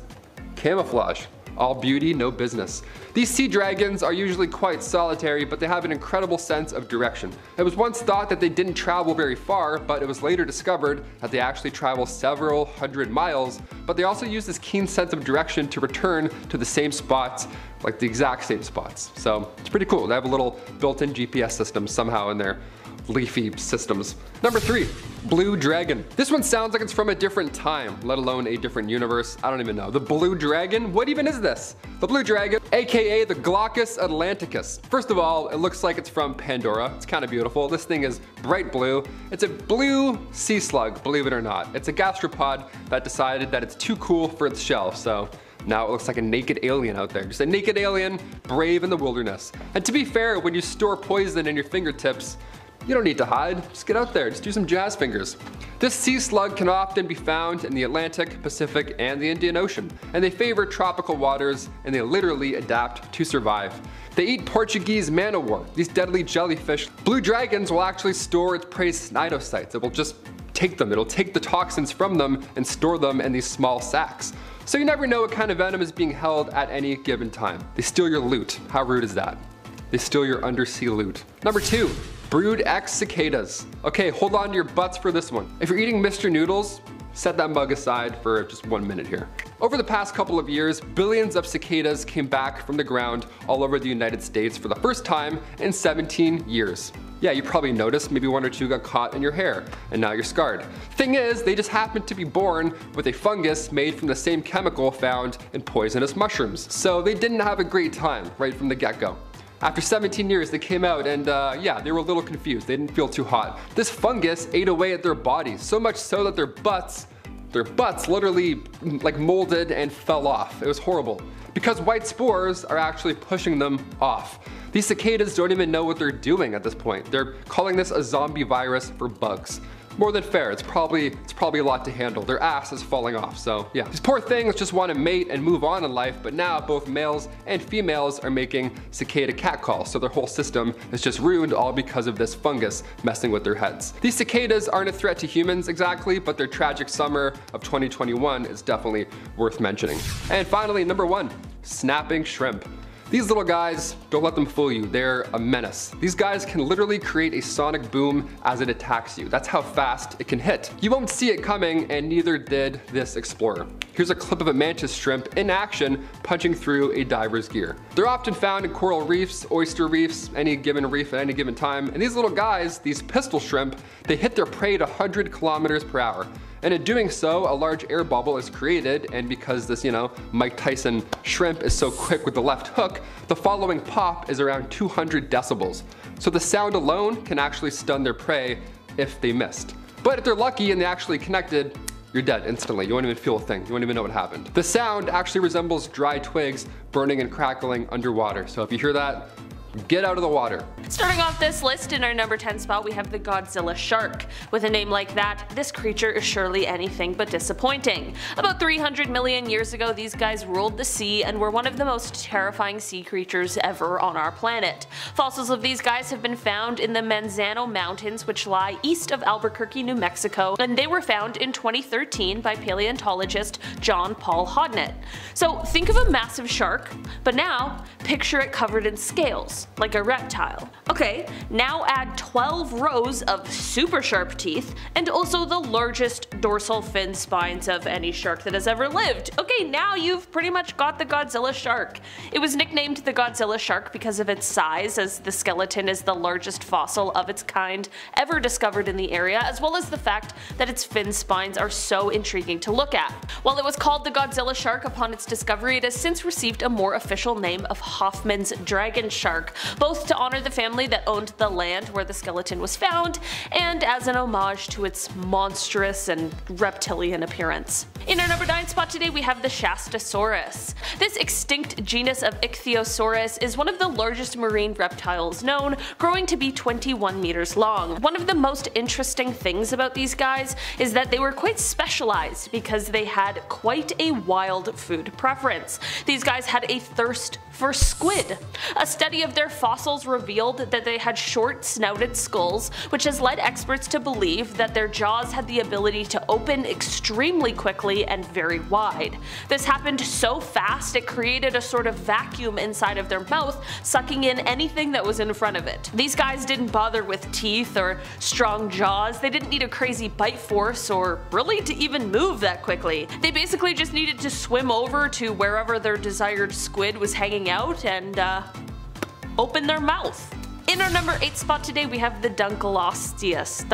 camouflage. All beauty, no business. These sea dragons are usually quite solitary, but they have an incredible sense of direction. It was once thought that they didn't travel very far, but it was later discovered that they actually travel several hundred miles, but they also use this keen sense of direction to return to the same spots, like the exact same spots. So it's pretty cool. They have a little built-in GPS system somehow in their leafy systems. Number 3, blue dragon. This one sounds like it's from a different time, let alone a different universe. I don't even know. The blue dragon? What even is this? The blue dragon, aka the Glaucus atlanticus. First of all, it looks like it's from Pandora. It's kind of beautiful. This thing is bright blue. It's a blue sea slug, believe it or not. It's a gastropod that decided that it's too cool for its shell, so now it looks like a naked alien out there. Just a naked alien, brave in the wilderness. And to be fair, when you store poison in your fingertips, you don't need to hide, just get out there, just do some jazz fingers. This sea slug can often be found in the Atlantic, Pacific, and the Indian Ocean, and they favor tropical waters, and they literally adapt to survive. They eat Portuguese man-o'-war, these deadly jellyfish. Blue dragons will actually store its prey's cnidocytes. It will just take them, it'll take the toxins from them and store them in these small sacs. So you never know what kind of venom is being held at any given time. They steal your loot. How rude is that? They steal your undersea loot. Number 2. Brood X cicadas. Okay, hold on to your butts for this one. If you're eating Mr. Noodles, set that mug aside for just 1 minute here. Over the past couple of years, billions of cicadas came back from the ground all over the United States for the first time in 17 years. Yeah, you probably noticed maybe 1 or 2 got caught in your hair, and now you're scarred. Thing is, they just happened to be born with a fungus made from the same chemical found in poisonous mushrooms. So they didn't have a great time right from the get-go. After 17 years, they came out and yeah, they were a little confused. They didn't feel too hot. This fungus ate away at their bodies, so much so that their butts literally like molded and fell off. It was horrible. Because white spores are actually pushing them off. These cicadas don't even know what they're doing at this point. They're calling this a zombie virus for bugs. More than fair, it's probably a lot to handle. Their ass is falling off, so yeah. These poor things just want to mate and move on in life, but now both males and females are making cicada catcalls, so their whole system is just ruined all because of this fungus messing with their heads. These cicadas aren't a threat to humans exactly, but their tragic summer of 2021 is definitely worth mentioning. And finally, number 1, snapping shrimp. These little guys, don't let them fool you, they're a menace. These guys can literally create a sonic boom as it attacks you. That's how fast it can hit. You won't see it coming, and neither did this explorer. Here's a clip of a mantis shrimp in action punching through a diver's gear. They're often found in coral reefs, oyster reefs, any given reef at any given time, and these little guys, these pistol shrimp, they hit their prey at 100 kilometers per hour. And in doing so, a large air bubble is created, and because this, Mike Tyson shrimp is so quick with the left hook, the following pop is around 200 decibels. So the sound alone can actually stun their prey if they missed. But if they're lucky and they actually connected, you're dead instantly. You won't even feel a thing. You won't even know what happened. The sound actually resembles dry twigs burning and crackling underwater. So if you hear that, get out of the water. Starting off this list, in our number 10 spot we have the Godzilla shark. With a name like that, this creature is surely anything but disappointing. About 300 million years ago, these guys ruled the sea and were one of the most terrifying sea creatures ever on our planet. Fossils of these guys have been found in the Manzano Mountains, which lie east of Albuquerque, New Mexico, and they were found in 2013 by paleontologist John Paul Hodnett. So think of a massive shark, but now picture it covered in scales, like a reptile. Okay, now add 12 rows of super sharp teeth and also the largest dorsal fin spines of any shark that has ever lived. Okay, now you've pretty much got the Godzilla shark. It was nicknamed the Godzilla shark because of its size, as the skeleton is the largest fossil of its kind ever discovered in the area, as well as the fact that its fin spines are so intriguing to look at. While it was called the Godzilla shark upon its discovery, it has since received a more official name of Hoffman's dragon shark, both to honor the family that owned the land where the skeleton was found, and as an homage to its monstrous and reptilian appearance. In our number 9 spot today we have the Shastasaurus. This extinct genus of Ichthyosaurus is one of the largest marine reptiles known, growing to be 21 meters long. One of the most interesting things about these guys is that they were quite specialized because they had quite a wild food preference. These guys had a thirst for squid. A study of their fossils revealed that they had short snouted skulls, which has led experts to believe that their jaws had the ability to open extremely quickly and very wide. This happened so fast it created a sort of vacuum inside of their mouth, sucking in anything that was in front of it. These guys didn't bother with teeth or strong jaws, they didn't need a crazy bite force or really to even move that quickly. They basically just needed to swim over to wherever their desired squid was hanging out and open their mouth. In our number 8 spot today we have the Dunkleosteus.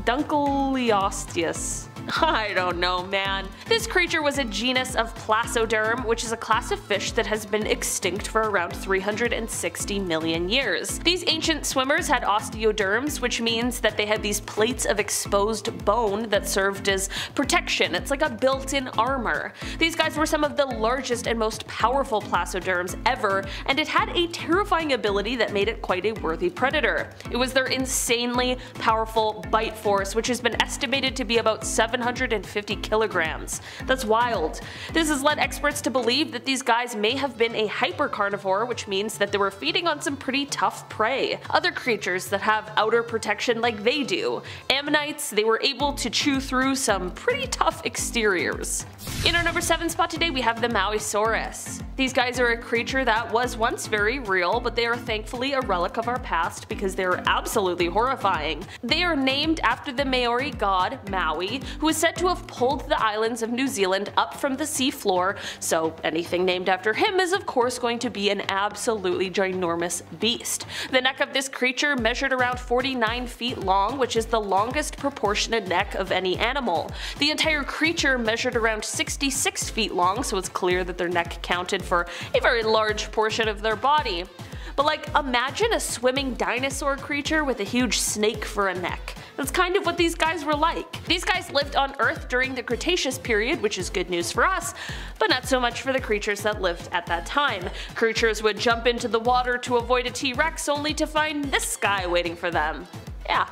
Dunkleosteus. I don't know, man. This creature was a genus of Placoderm, which is a class of fish that has been extinct for around 360 million years. These ancient swimmers had osteoderms, which means that they had these plates of exposed bone that served as protection. It's like a built-in armor. These guys were some of the largest and most powerful Placoderms ever, and it had a terrifying ability that made it quite a worthy predator. It was their insanely powerful bite force, which has been estimated to be about 750 kilograms. That's wild. This has led experts to believe that these guys may have been a hypercarnivore, which means that they were feeding on some pretty tough prey. Other creatures that have outer protection like they do. Ammonites, they were able to chew through some pretty tough exteriors. In our number 7 spot today we have the Mauisaurus. These guys are a creature that was once very real, but they are thankfully a relic of our past because they are absolutely horrifying. They are named after the Maori god Maui, who is said to have pulled the islands of New Zealand up from the sea floor, so anything named after him is of course going to be an absolutely ginormous beast. The neck of this creature measured around 49 feet long, which is the longest proportionate neck of any animal. The entire creature measured around 66 feet long, so it's clear that their neck counted for a very large portion of their body. But like, imagine a swimming dinosaur creature with a huge snake for a neck. That's kind of what these guys were like. These guys lived on Earth during the Cretaceous period, which is good news for us, but not so much for the creatures that lived at that time. Creatures would jump into the water to avoid a T-Rex only to find this guy waiting for them. Yeah.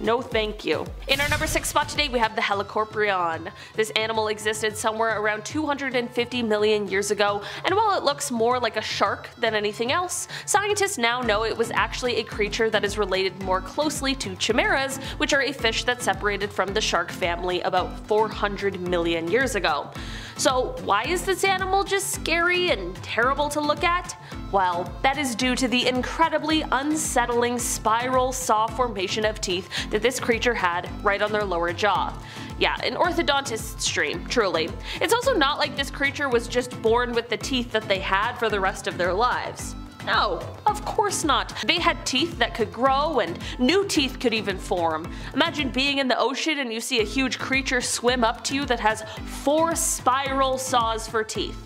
No thank you. In our number 6 spot today we have the Helicoprion. This animal existed somewhere around 250 million years ago, and while it looks more like a shark than anything else, scientists now know it was actually a creature that is related more closely to chimeras, which are a fish that separated from the shark family about 400 million years ago. So why is this animal just scary and terrible to look at? Well, that is due to the incredibly unsettling spiral saw formation of teeth that this creature had right on their lower jaw. Yeah, an orthodontist's dream, truly. It's also not like this creature was just born with the teeth that they had for the rest of their lives. No, of course not. They had teeth that could grow and new teeth could even form. Imagine being in the ocean and you see a huge creature swim up to you that has 4 spiral saws for teeth.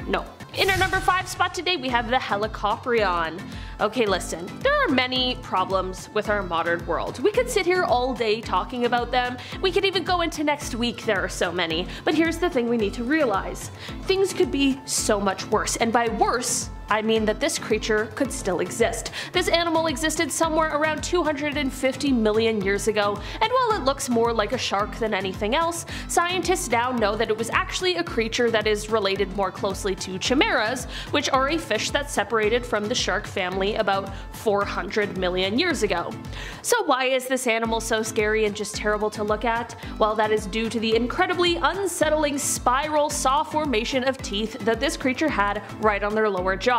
No. In our number 5 spot today we have the Helicoprion. Okay, listen, there are many problems with our modern world. We could sit here all day talking about them. We could even go into next week, there are so many. But here's the thing we need to realize. Things could be so much worse, and by worse, I mean that this creature could still exist. This animal existed somewhere around 250 million years ago, and while it looks more like a shark than anything else, scientists now know that it was actually a creature that is related more closely to chimeras, which are a fish that separated from the shark family about 400 million years ago. So why is this animal so scary and just terrible to look at? Well, that is due to the incredibly unsettling spiral saw formation of teeth that this creature had right on their lower jaw.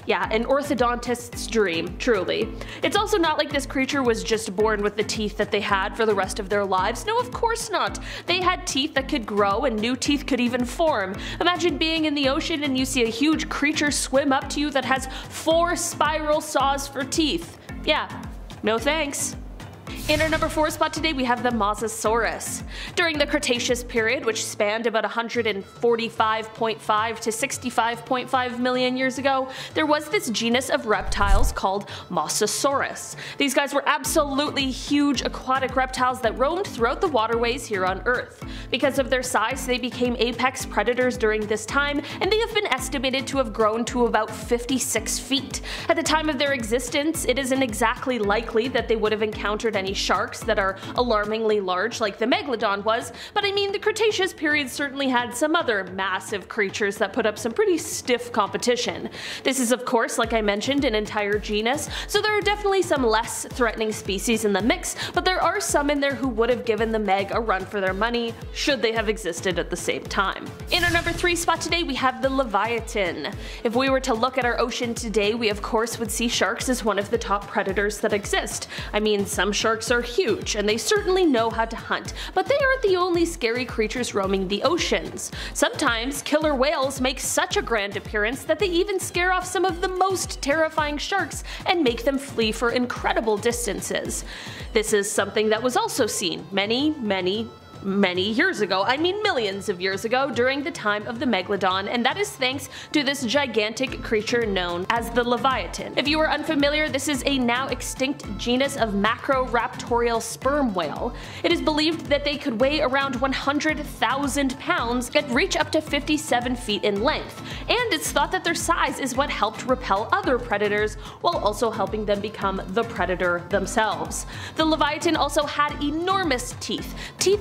Yeah, an orthodontist's dream, truly. It's also not like this creature was just born with the teeth that they had for the rest of their lives. No, of course not. They had teeth that could grow and new teeth could even form. Imagine being in the ocean and you see a huge creature swim up to you that has 4 spiral saws for teeth. Yeah, no thanks. In our number 4 spot today we have the Mosasaurus. During the Cretaceous period, which spanned about 145.5 to 65.5 million years ago, there was this genus of reptiles called Mosasaurus. These guys were absolutely huge aquatic reptiles that roamed throughout the waterways here on Earth. Because of their size, they became apex predators during this time, and they have been estimated to have grown to about 56 feet. At the time of their existence, it isn't exactly likely that they would have encountered any sharks that are alarmingly large like the megalodon was, but I mean the Cretaceous period certainly had some other massive creatures that put up some pretty stiff competition. This is of course, like I mentioned, an entire genus, so there are definitely some less threatening species in the mix, but there are some in there who would have given the Meg a run for their money should they have existed at the same time. In our number 3 spot today we have the Leviathan. If we were to look at our ocean today, we of course would see sharks as one of the top predators that exist. I mean, some sharks are huge and they certainly know how to hunt, but they aren't the only scary creatures roaming the oceans. Sometimes killer whales make such a grand appearance that they even scare off some of the most terrifying sharks and make them flee for incredible distances. This is something that was also seen many years ago, I mean millions of years ago, during the time of the Megalodon, and that is thanks to this gigantic creature known as the Leviathan. If you are unfamiliar, this is a now extinct genus of macroraptorial sperm whale. It is believed that they could weigh around 100,000 pounds and reach up to 57 feet in length, and it's thought that their size is what helped repel other predators while also helping them become the predator themselves. The Leviathan also had enormous teeth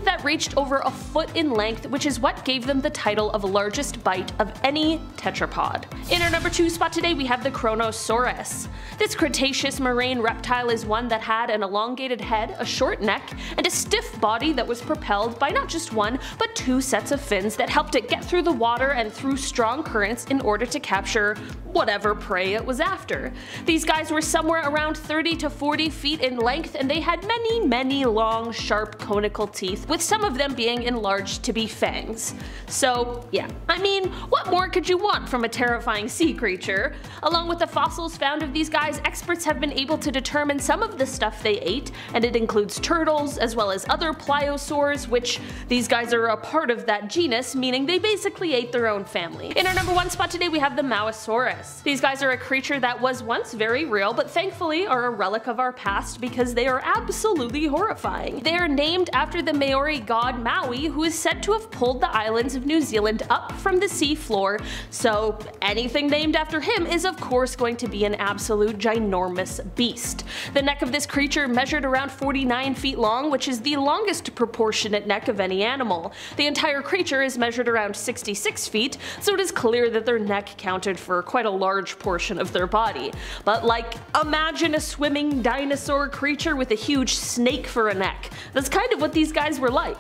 that reached over a foot in length, which is what gave them the title of largest bite of any tetrapod. In our number 2 spot today we have the Kronosaurus. This Cretaceous marine reptile is one that had an elongated head, a short neck, and a stiff body that was propelled by not just one, but 2 sets of fins that helped it get through the water and through strong currents in order to capture whatever prey it was after. These guys were somewhere around 30 to 40 feet in length, and they had many long, sharp, conical teeth, with some of them being enlarged to be fangs. So yeah, I mean, what more could you want from a terrifying sea creature? Along with the fossils found of these guys, experts have been able to determine some of the stuff they ate, and it includes turtles as well as other pliosaurs, which these guys are a part of that genus, meaning they basically ate their own family. In our number 1 spot today we have the Moasaurus. These guys are a creature that was once very real, but thankfully are a relic of our past because they are absolutely horrifying. They are named after the Maori god Maui, who is said to have pulled the islands of New Zealand up from the sea floor, so anything named after him is of course going to be an absolute ginormous beast. The neck of this creature measured around 49 feet long, which is the longest proportionate neck of any animal. The entire creature is measured around 66 feet, so it is clear that their neck counted for quite a large portion of their body. But like, imagine a swimming dinosaur creature with a huge snake for a neck. That's kind of what these guys were like.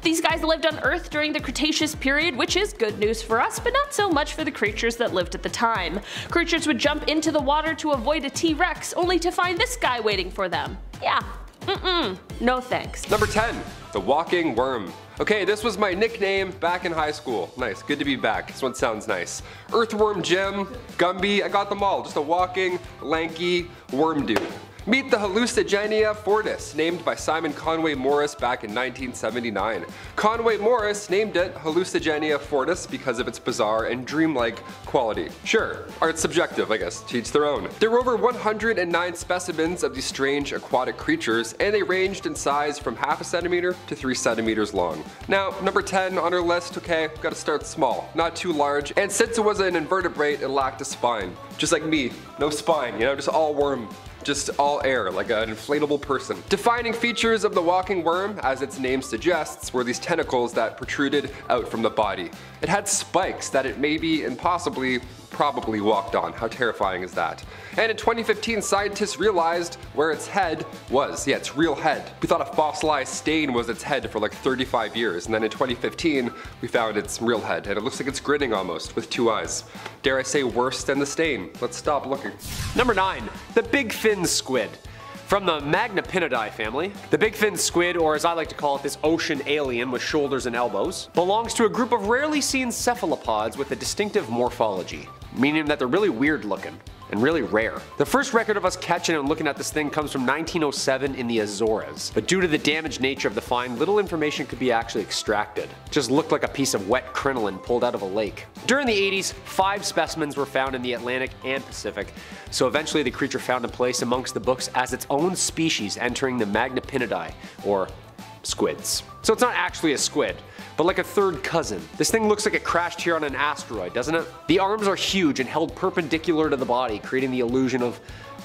These guys lived on Earth during the Cretaceous period, which is good news for us, but not so much for the creatures that lived at the time. Creatures would jump into the water to avoid a T-Rex, only to find this guy waiting for them. Yeah. No thanks. Number 10, the walking worm. Okay, this was my nickname back in high school. Nice, good to be back. This one sounds nice. Earthworm Jim, Gumby, I got them all. Just a walking, lanky worm dude. Meet the Hallucigenia fortis, named by Simon Conway Morris back in 1979. Conway Morris named it Hallucigenia fortis because of its bizarre and dreamlike quality. Sure, art's subjective, I guess, to each their own. There were over 109 specimens of these strange aquatic creatures, and they ranged in size from half a centimeter to 3 centimeters long. Now, number 10 on our list, okay, gotta start small, not too large, and since it was an invertebrate, it lacked a spine. Just like me, no spine, you know, just all worm. Just all air, like an inflatable person. Defining features of the walking worm, as its name suggests, were these tentacles that protruded out from the body. It had spikes that it maybe and possibly probably walked on. How terrifying is that? And in 2015, scientists realized where its head was. Yeah, its real head. We thought a fossilized stain was its head for like 35 years, and then in 2015, we found its real head, and it looks like it's grinning almost, with 2 eyes. Dare I say worse than the stain? Let's stop looking. Number 9, the big fin squid. From the Magnapinidae family, the big fin squid, or as I like to call it, this ocean alien with shoulders and elbows, belongs to a group of rarely seen cephalopods with a distinctive morphology, meaning that they're really weird looking and really rare. The first record of us catching and looking at this thing comes from 1907 in the Azores, but due to the damaged nature of the find, little information could be actually extracted. It just looked like a piece of wet crinoline pulled out of a lake. During the 80s, 5 specimens were found in the Atlantic and Pacific, so eventually the creature found a place amongst the books as its own species, entering the Magnapinidae, or squids. So it's not actually a squid, but like a third cousin. This thing looks like it crashed here on an asteroid, doesn't it? The arms are huge and held perpendicular to the body, creating the illusion of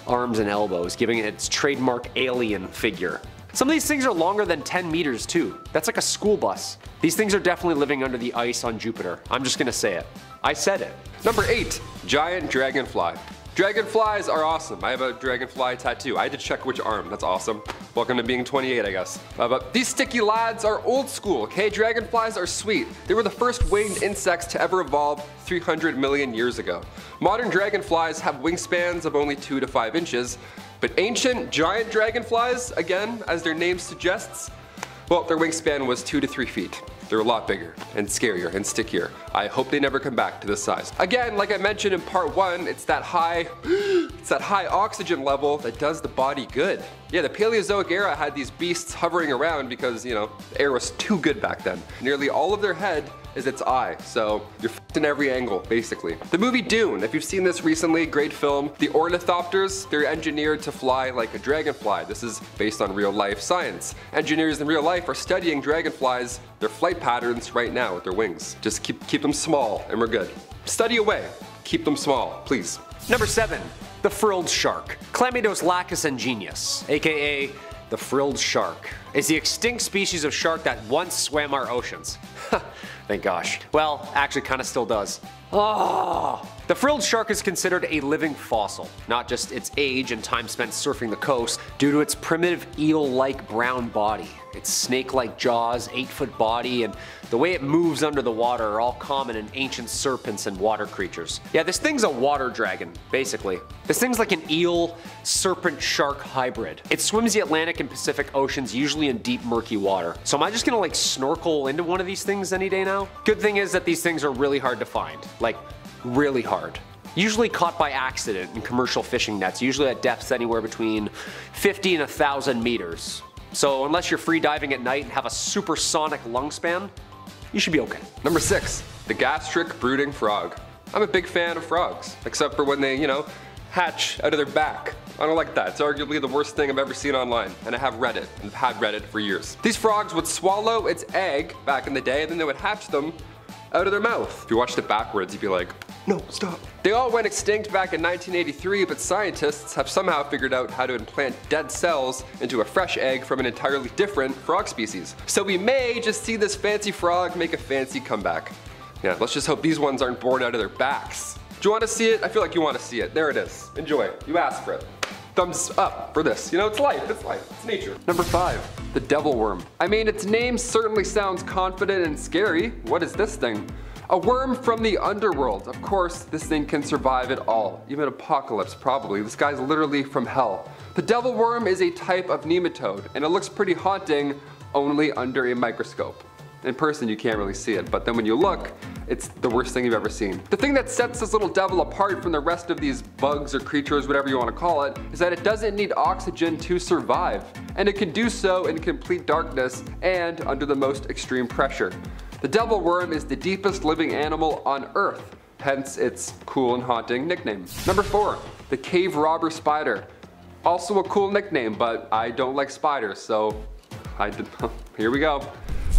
arms and elbows, giving it its trademark alien figure. Some of these things are longer than 10 meters too. That's like a school bus. These things are definitely living under the ice on Jupiter. I'm just gonna say it. I said it. Number 8, giant dragonfly. Dragonflies are awesome. I have a dragonfly tattoo. I had to check which arm. That's awesome. Welcome to being 28, I guess. But these sticky lads are old school, okay? Dragonflies are sweet. They were the first winged insects to ever evolve 300 million years ago. Modern dragonflies have wingspans of only 2 to 5 inches, but ancient giant dragonflies, again, as their name suggests, well, their wingspan was 2 to 3 feet. They're a lot bigger and scarier and stickier. I hope they never come back to this size. Again, like I mentioned in part 1, it's that high oxygen level that does the body good. Yeah, the Paleozoic era had these beasts hovering around because, you know, the air was too good back then. Nearly all of their head is its eye, so you're f***ed in every angle, basically. The movie Dune, if you've seen this recently, great film. The ornithopters, they're engineered to fly like a dragonfly. This is based on real life science. Engineers in real life are studying dragonflies, their flight patterns right now with their wings. Just keep them small and we're good. Study away, keep them small, please. Number 7, the frilled shark. Chlamydos ingenius, aka the frilled shark, is the extinct species of shark that once swam our oceans. Thank gosh. Well, actually kinda still does. Oh. The frilled shark is considered a living fossil, not just its age and time spent surfing the coast, due to its primitive eel-like brown body. Its snake-like jaws, 8-foot body, and the way it moves under the water are all common in ancient serpents and water creatures. Yeah, this thing's a water dragon, basically. This thing's like an eel-serpent-shark hybrid. It swims the Atlantic and Pacific Oceans, usually in deep, murky water. So am I just gonna like snorkel into one of these things any day now? Good thing is that these things are really hard to find. Like, really hard. Usually caught by accident in commercial fishing nets, usually at depths anywhere between 50 and 1,000 meters. So unless you're free diving at night and have a supersonic lung span, you should be okay. Number 6, the gastric brooding frog. I'm a big fan of frogs, except for when they, you know, hatch out of their back. I don't like that. It's arguably the worst thing I've ever seen online, and I have read it, and I've had read it for years. These frogs would swallow its egg back in the day, and then they would hatch them out of their mouth. If you watched it backwards, you'd be like, no, stop. They all went extinct back in 1983, but scientists have somehow figured out how to implant dead cells into a fresh egg from an entirely different frog species. So we may just see this fancy frog make a fancy comeback. Yeah, let's just hope these ones aren't born out of their backs. Do you want to see it? I feel like you want to see it. There it is. Enjoy. You asked for it. Thumbs up for this. You know, it's life, it's nature. Number 5, the devil worm. I mean, its name certainly sounds confident and scary. What is this thing? A worm from the underworld. Of course, this thing can survive it all. Even apocalypse, probably. This guy's literally from hell. The devil worm is a type of nematode, and it looks pretty haunting only under a microscope. In person, you can't really see it, but then when you look, it's the worst thing you've ever seen. The thing that sets this little devil apart from the rest of these bugs or creatures, whatever you want to call it, is that it doesn't need oxygen to survive. And it can do so in complete darkness and under the most extreme pressure. The devil worm is the deepest living animal on Earth, hence its cool and haunting nickname. Number 4, the cave robber spider. Also a cool nickname, but I don't like spiders, so here we go.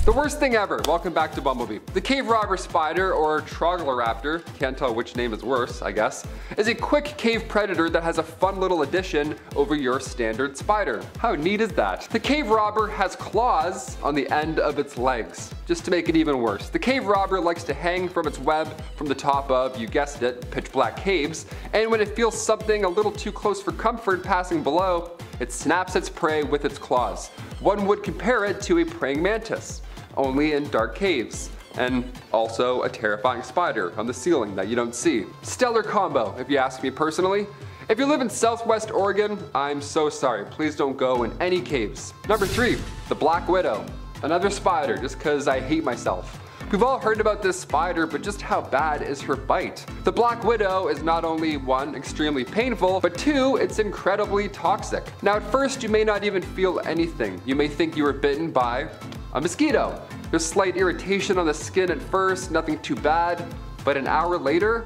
The worst thing ever. Welcome back to BumbleBee. The cave robber spider, or Troglodyte, can't tell which name is worse, I guess, is a quick cave predator that has a fun little addition over your standard spider. How neat is that? The cave robber has claws on the end of its legs, just to make it even worse. The cave robber likes to hang from its web from the top of, you guessed it, pitch black caves, and when it feels something a little too close for comfort passing below, it snaps its prey with its claws. One would compare it to a praying mantis, only in dark caves, and also a terrifying spider on the ceiling that you don't see. Stellar combo, if you ask me personally. If you live in Southwest Oregon, I'm so sorry. Please don't go in any caves. Number 3, the black widow. Another spider, just cause I hate myself. We've all heard about this spider, but just how bad is her bite? The black widow is not only 1, extremely painful, but 2, it's incredibly toxic. Now at first you may not even feel anything. You may think you were bitten by a mosquito. There's slight irritation on the skin at first, nothing too bad, but an hour later,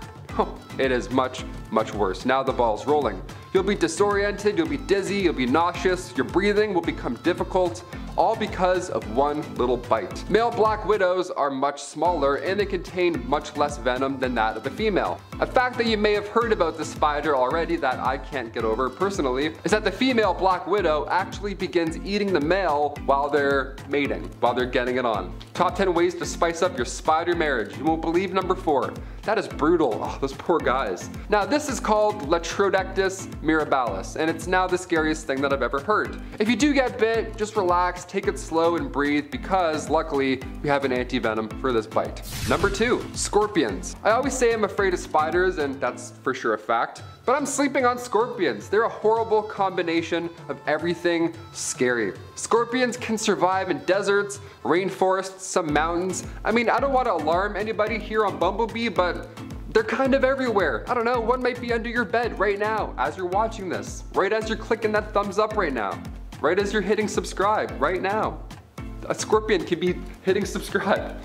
it is much, much worse. Now the ball's rolling. You'll be disoriented, you'll be dizzy, you'll be nauseous, your breathing will become difficult. all because of one little bite. Male black widows are much smaller and they contain much less venom than that of the female. A fact that you may have heard about the spider already that I can't get over personally is that the female black widow actually begins eating the male while they're mating, while they're getting it on. Top 10 ways to spice up your spider marriage. You won't believe number 4. That is brutal. Oh, those poor guys. Now this is called Latrodectus mirabilis, and it's now the scariest thing that I've ever heard. If you do get bit, just relax, take it slow and breathe because luckily we have an anti-venom for this bite. Number 2, scorpions. I always say I'm afraid of spiders, and that's for sure a fact. But I'm sleeping on scorpions. They're a horrible combination of everything scary. Scorpions can survive in deserts, rainforests, some mountains. I mean, I don't want to alarm anybody here on BumbleBee, but they're kind of everywhere. I don't know, one might be under your bed right now as you're watching this, right as you're clicking that thumbs up right now, right as you're hitting subscribe right now. A scorpion can be hitting subscribe.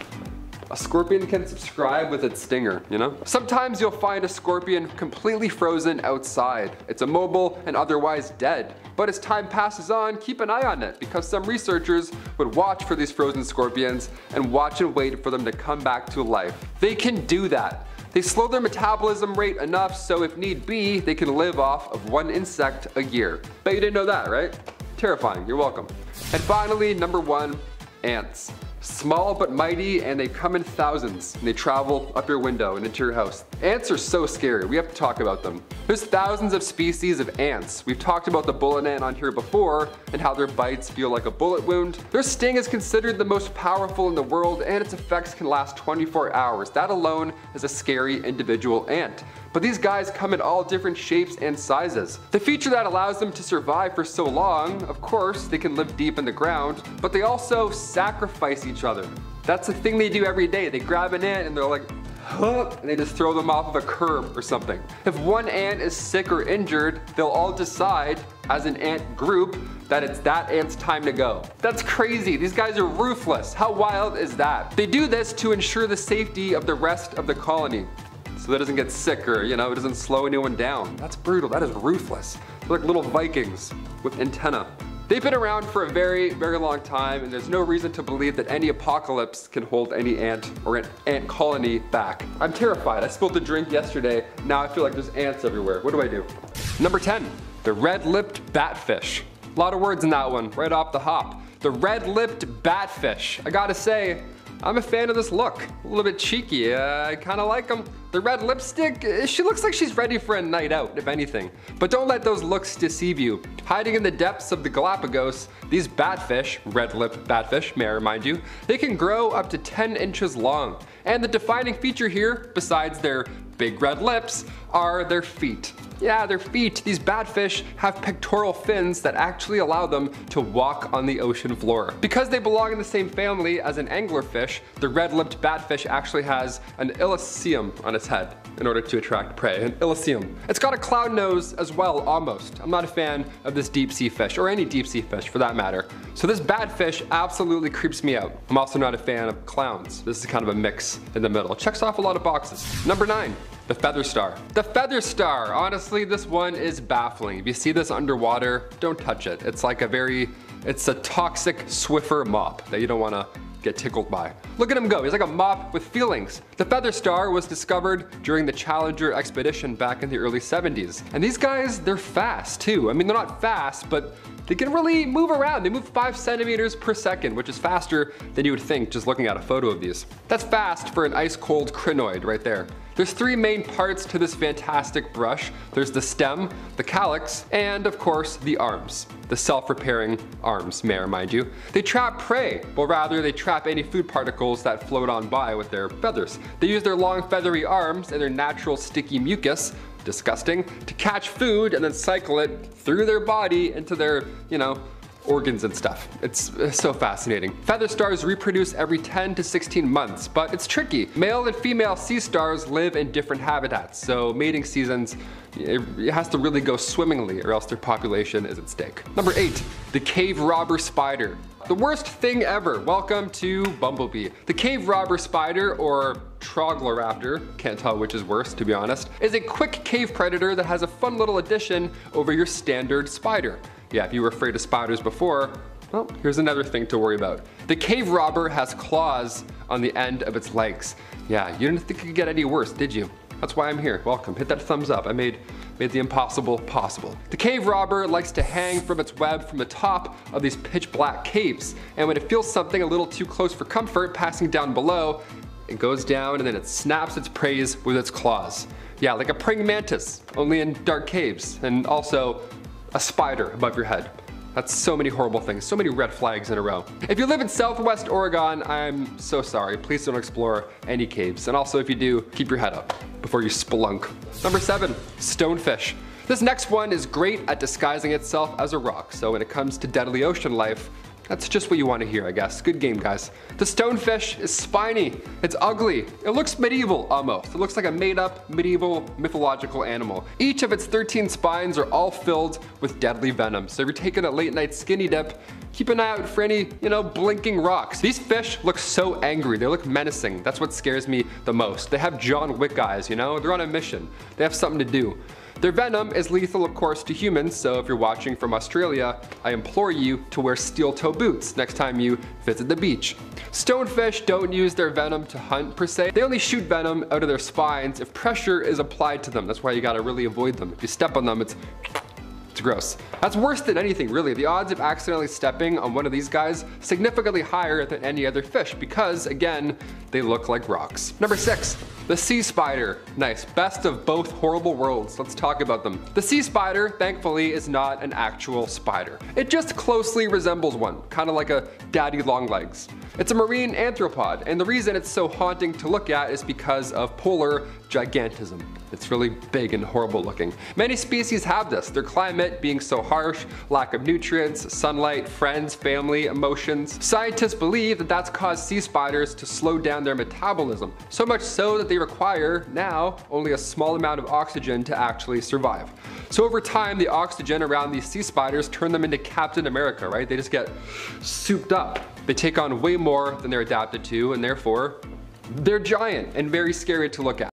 A scorpion can subscribe with its stinger, you know? Sometimes you'll find a scorpion completely frozen outside. It's immobile and otherwise dead. But as time passes on, keep an eye on it because some researchers would watch for these frozen scorpions and watch and wait for them to come back to life. They can do that. They slow their metabolism rate enough so if need be, they can live off of 1 insect a year. Bet you didn't know that, right? Terrifying, you're welcome. And finally, number 1, ants. Small but mighty, and they come in thousands, and they travel up your window and into your house. Ants are so scary, we have to talk about them. There's thousands of species of ants. We've talked about the bullet ant on here before, and how their bites feel like a bullet wound. Their sting is considered the most powerful in the world, and its effects can last 24 hours. That alone is a scary individual ant. But these guys come in all different shapes and sizes. The feature that allows them to survive for so long, of course, they can live deep in the ground, but they also sacrifice each other. That's the thing they do every day. They grab an ant and they're like, huh, and they just throw them off of a curb or something. If one ant is sick or injured, they'll all decide as an ant group that it's that ant's time to go. That's crazy. These guys are ruthless. How wild is that? They do this to ensure the safety of the rest of the colony, so that it doesn't get sick or, you know, it doesn't slow anyone down. That's brutal. That is ruthless. They're like little Vikings with antennae. They've been around for a very, very long time, and there's no reason to believe that any apocalypse can hold any ant or an ant colony back. I'm terrified. I spilled the drink yesterday. Now I feel like there's ants everywhere. What do I do? Number 10, the red-lipped batfish. A lot of words in that one, right off the hop. The red-lipped batfish. I gotta say, I'm a fan of this look. A little bit cheeky, I kinda like them. The red lipstick, she looks like she's ready for a night out, if anything. But don't let those looks deceive you. Hiding in the depths of the Galapagos, these batfish, red-lipped batfish, may I remind you, they can grow up to 10 inches long. And the defining feature here, besides their big red lips, are their feet. Yeah, their feet. These batfish have pectoral fins that actually allow them to walk on the ocean floor. Because they belong in the same family as an anglerfish, the red-lipped batfish actually has an iliceum on its head in order to attract prey, an iliceum. It's got a clown nose as well, almost. I'm not a fan of this deep sea fish, or any deep sea fish for that matter. So this batfish absolutely creeps me out. I'm also not a fan of clowns. This is kind of a mix in the middle. It checks off a lot of boxes. Number 9. The feather star. The feather star, honestly, this one is baffling. If you see this underwater, don't touch it. It's like it's a toxic Swiffer mop that you don't wanna get tickled by. Look at him go, he's like a mop with feelings. The feather star was discovered during the Challenger expedition back in the early 70s. And these guys, they're fast too. I mean, they're not fast, but they can really move around. They move 5 centimeters per second, which is faster than you would think just looking at a photo of these. That's fast for an ice cold crinoid right there. There's 3 main parts to this fantastic brush. There's the stem, the calyx, and of course the arms. The self-repairing arms, may I remind you. They trap prey, well rather they trap any food particles that float on by with their feathers. They use their long feathery arms and their natural sticky mucus, disgusting, to catch food and then cycle it through their body into their, you know, organs and stuff. It's so fascinating. Feather stars reproduce every 10 to 16 months, but it's tricky. Male and female sea stars live in different habitats, so mating seasons, it has to really go swimmingly or else their population is at stake. Number 8, the cave robber spider. The worst thing ever. Welcome to BumbleBee. The cave robber spider, or Troglodyte, can't tell which is worse to be honest, is a quick cave predator that has a fun little addition over your standard spider. Yeah, if you were afraid of spiders before, Well, here's another thing to worry about. The cave robber has claws on the end of its legs. Yeah, you didn't think it could get any worse, did you? That's why I'm here. Welcome. Hit that thumbs up. I made the impossible possible. The cave robber likes to hang from its web from the top of these pitch black caves. And when it feels something a little too close for comfort passing down below, it goes down and then it snaps its prey with its claws. Yeah, like a praying mantis, only in dark caves, and also a spider above your head. That's so many horrible things, so many red flags in a row. If you live in Southwest Oregon, I'm so sorry. Please don't explore any caves. And also if you do, keep your head up before you spelunk. Number 7, stonefish. This next one is great at disguising itself as a rock. So when it comes to deadly ocean life, that's just what you want to hear, I guess. Good game, guys. The stonefish is spiny. It's ugly. It looks medieval, almost. It looks like a made-up, medieval, mythological animal. Each of its 13 spines are all filled with deadly venom. So if you're taking a late-night skinny dip, keep an eye out for any, blinking rocks. These fish look so angry. They look menacing. That's what scares me the most. They have John Wick eyes, They're on a mission. They have something to do. Their venom is lethal, of course, to humans, so if you're watching from Australia, I implore you to wear steel-toe boots next time you visit the beach. Stonefish don't use their venom to hunt, per se. They only shoot venom out of their spines if pressure is applied to them. That's why you gotta really avoid them. If you step on them, it's gross. That's worse than anything, really. The odds of accidentally stepping on one of these guys significantly higher than any other fish because, again, they look like rocks. Number 6, the sea spider. Nice, best of both horrible worlds. Let's talk about them. The sea spider, thankfully, is not an actual spider. It just closely resembles one, kind of like a daddy long legs. It's a marine arthropod, and the reason it's so haunting to look at is because of polar gigantism. It's really big and horrible looking. Many species have this, their climate being so harsh, lack of nutrients, sunlight, friends, family, emotions. Scientists believe that that's caused sea spiders to slow down their metabolism, so much so that they require, now, only a small amount of oxygen to actually survive. So over time, the oxygen around these sea spiders turn them into Captain America, right? They just get souped up. They take on way more than they're adapted to, and therefore, they're giant and very scary to look at.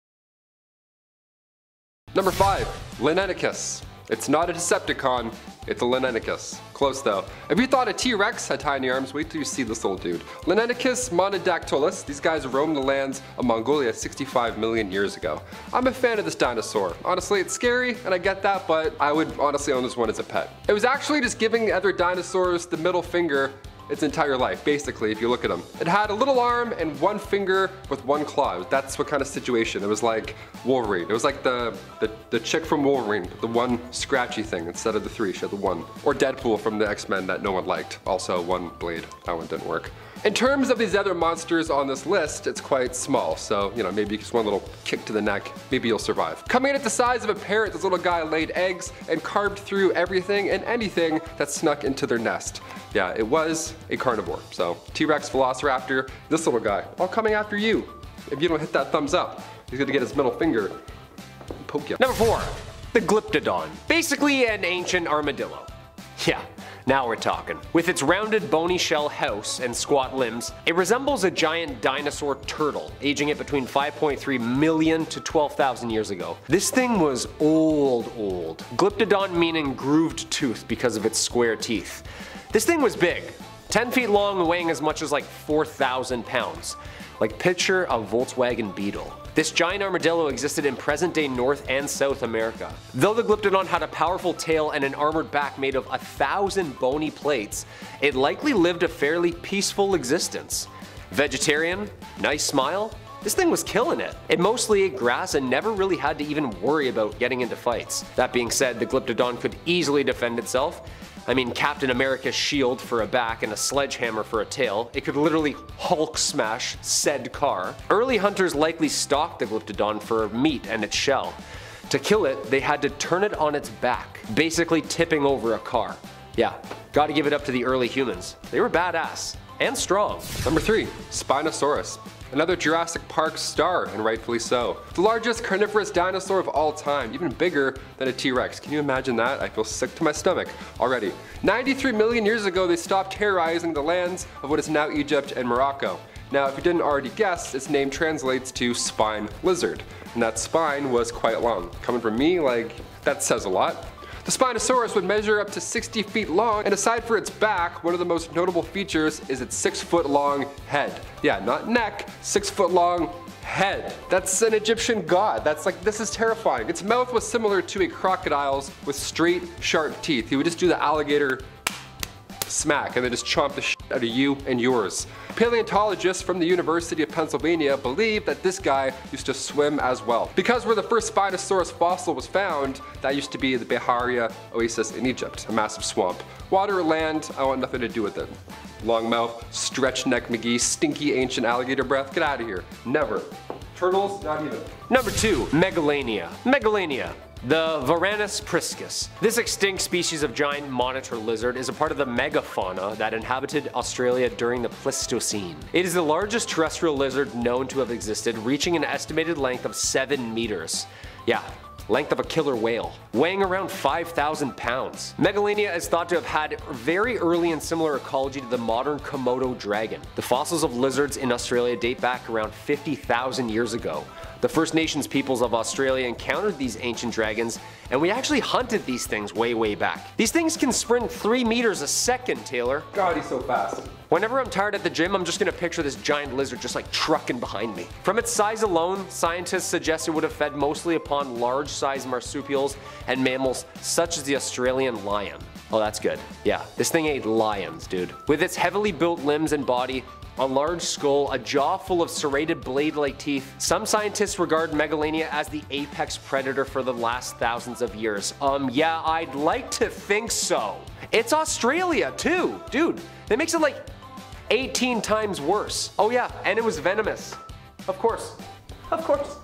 Number 5, Linenicus. It's not a Decepticon, it's a Linenicus. Close though. If you thought a T-Rex had tiny arms, wait till you see this little dude. Linenicus monodactylus, these guys roamed the lands of Mongolia 65 million years ago. I'm a fan of this dinosaur. Honestly, it's scary, and I get that, but I would honestly own this one as a pet. It was actually just giving the other dinosaurs the middle finger its entire life, basically, if you look at them. It had a little arm and one finger with one claw. That's what kind of situation. It was like Wolverine. It was like the chick from Wolverine with the one scratchy thing instead of the 3, she had the 1. Or Deadpool from the X-Men that no one liked. Also one blade, that one didn't work. In terms of these other monsters on this list, it's quite small, so maybe just one little kick to the neck, maybe you'll survive. Coming in at the size of a parrot, this little guy laid eggs and carved through everything and anything that snuck into their nest. Yeah, it was a carnivore. So T-Rex, Velociraptor, this little guy, all coming after you. If you don't hit that thumbs up, he's gonna get his middle finger and poke you. Number 4, the Glyptodon. Basically an ancient armadillo. Yeah. Now we're talking. With its rounded bony shell house and squat limbs, it resembles a giant dinosaur turtle, aging at between 5.3 million to 12,000 years ago. This thing was old. Glyptodon meaning grooved tooth because of its square teeth. This thing was big, 10 feet long, weighing as much as like 4,000 pounds. Like picture a Volkswagen Beetle. This giant armadillo existed in present-day North and South America. Though the Glyptodon had a powerful tail and an armored back made of 1,000 bony plates, it likely lived a fairly peaceful existence. Vegetarian, nice smile, this thing was killing it. It mostly ate grass and never really had to even worry about getting into fights. That being said, the Glyptodon could easily defend itself. I mean, Captain America's shield for a back and a sledgehammer for a tail. It could literally Hulk smash said car. Early hunters likely stalked the Glyptodon for meat and its shell. To kill it, they had to turn it on its back, basically tipping over a car. Yeah, gotta give it up to the early humans. They were badass and strong. Number 3, Spinosaurus. Another Jurassic Park star, and rightfully so. The largest carnivorous dinosaur of all time, even bigger than a T-Rex. Can you imagine that? I feel sick to my stomach already. 93 million years ago, they stopped terrorizing the lands of what is now Egypt and Morocco. Now, if you didn't already guess, its name translates to spine lizard, and that spine was quite long. Coming from me, that says a lot. The Spinosaurus would measure up to 60 feet long, and aside for its back, one of the most notable features is its 6-foot long head. Yeah, not neck, 6-foot long head. That's an Egyptian god. This is terrifying. Its mouth was similar to a crocodile's with straight, sharp teeth. He would just do the alligator smack and then just chomp the shit out of you and yours. Paleontologists from the University of Pennsylvania believe that this guy used to swim as well. Because where the first Spinosaurus fossil was found, that used to be the Beharia Oasis in Egypt, a massive swamp. Water or land, I want nothing to do with it. Long mouth, stretched neck McGee, stinky ancient alligator breath, get out of here. Never. Turtles, not even. Number 2, Megalania. Megalania. The Varanus priscus. This extinct species of giant monitor lizard is a part of the megafauna that inhabited Australia during the Pleistocene. It is the largest terrestrial lizard known to have existed, reaching an estimated length of 7 meters. Yeah, length of a killer whale, weighing around 5,000 pounds. Megalania is thought to have had very early and similar ecology to the modern Komodo dragon. The fossils of lizards in Australia date back around 50,000 years ago. The First Nations peoples of Australia encountered these ancient dragons, and we actually hunted these things way back. These things can sprint 3 meters a second, Taylor. God, he's so fast. Whenever I'm tired at the gym, I'm just gonna picture this giant lizard just like trucking behind me. From its size alone, scientists suggest it would have fed mostly upon large-sized marsupials and mammals such as the Australian lion. Oh, that's good. Yeah, this thing ate lions, dude. With its heavily built limbs and body, a large skull, a jaw full of serrated blade-like teeth, some scientists regard Megalania as the apex predator for the last thousands of years. Yeah, I'd like to think so. It's Australia too, dude. That makes it like 18 times worse. Oh yeah, and it was venomous. Of course. Of course.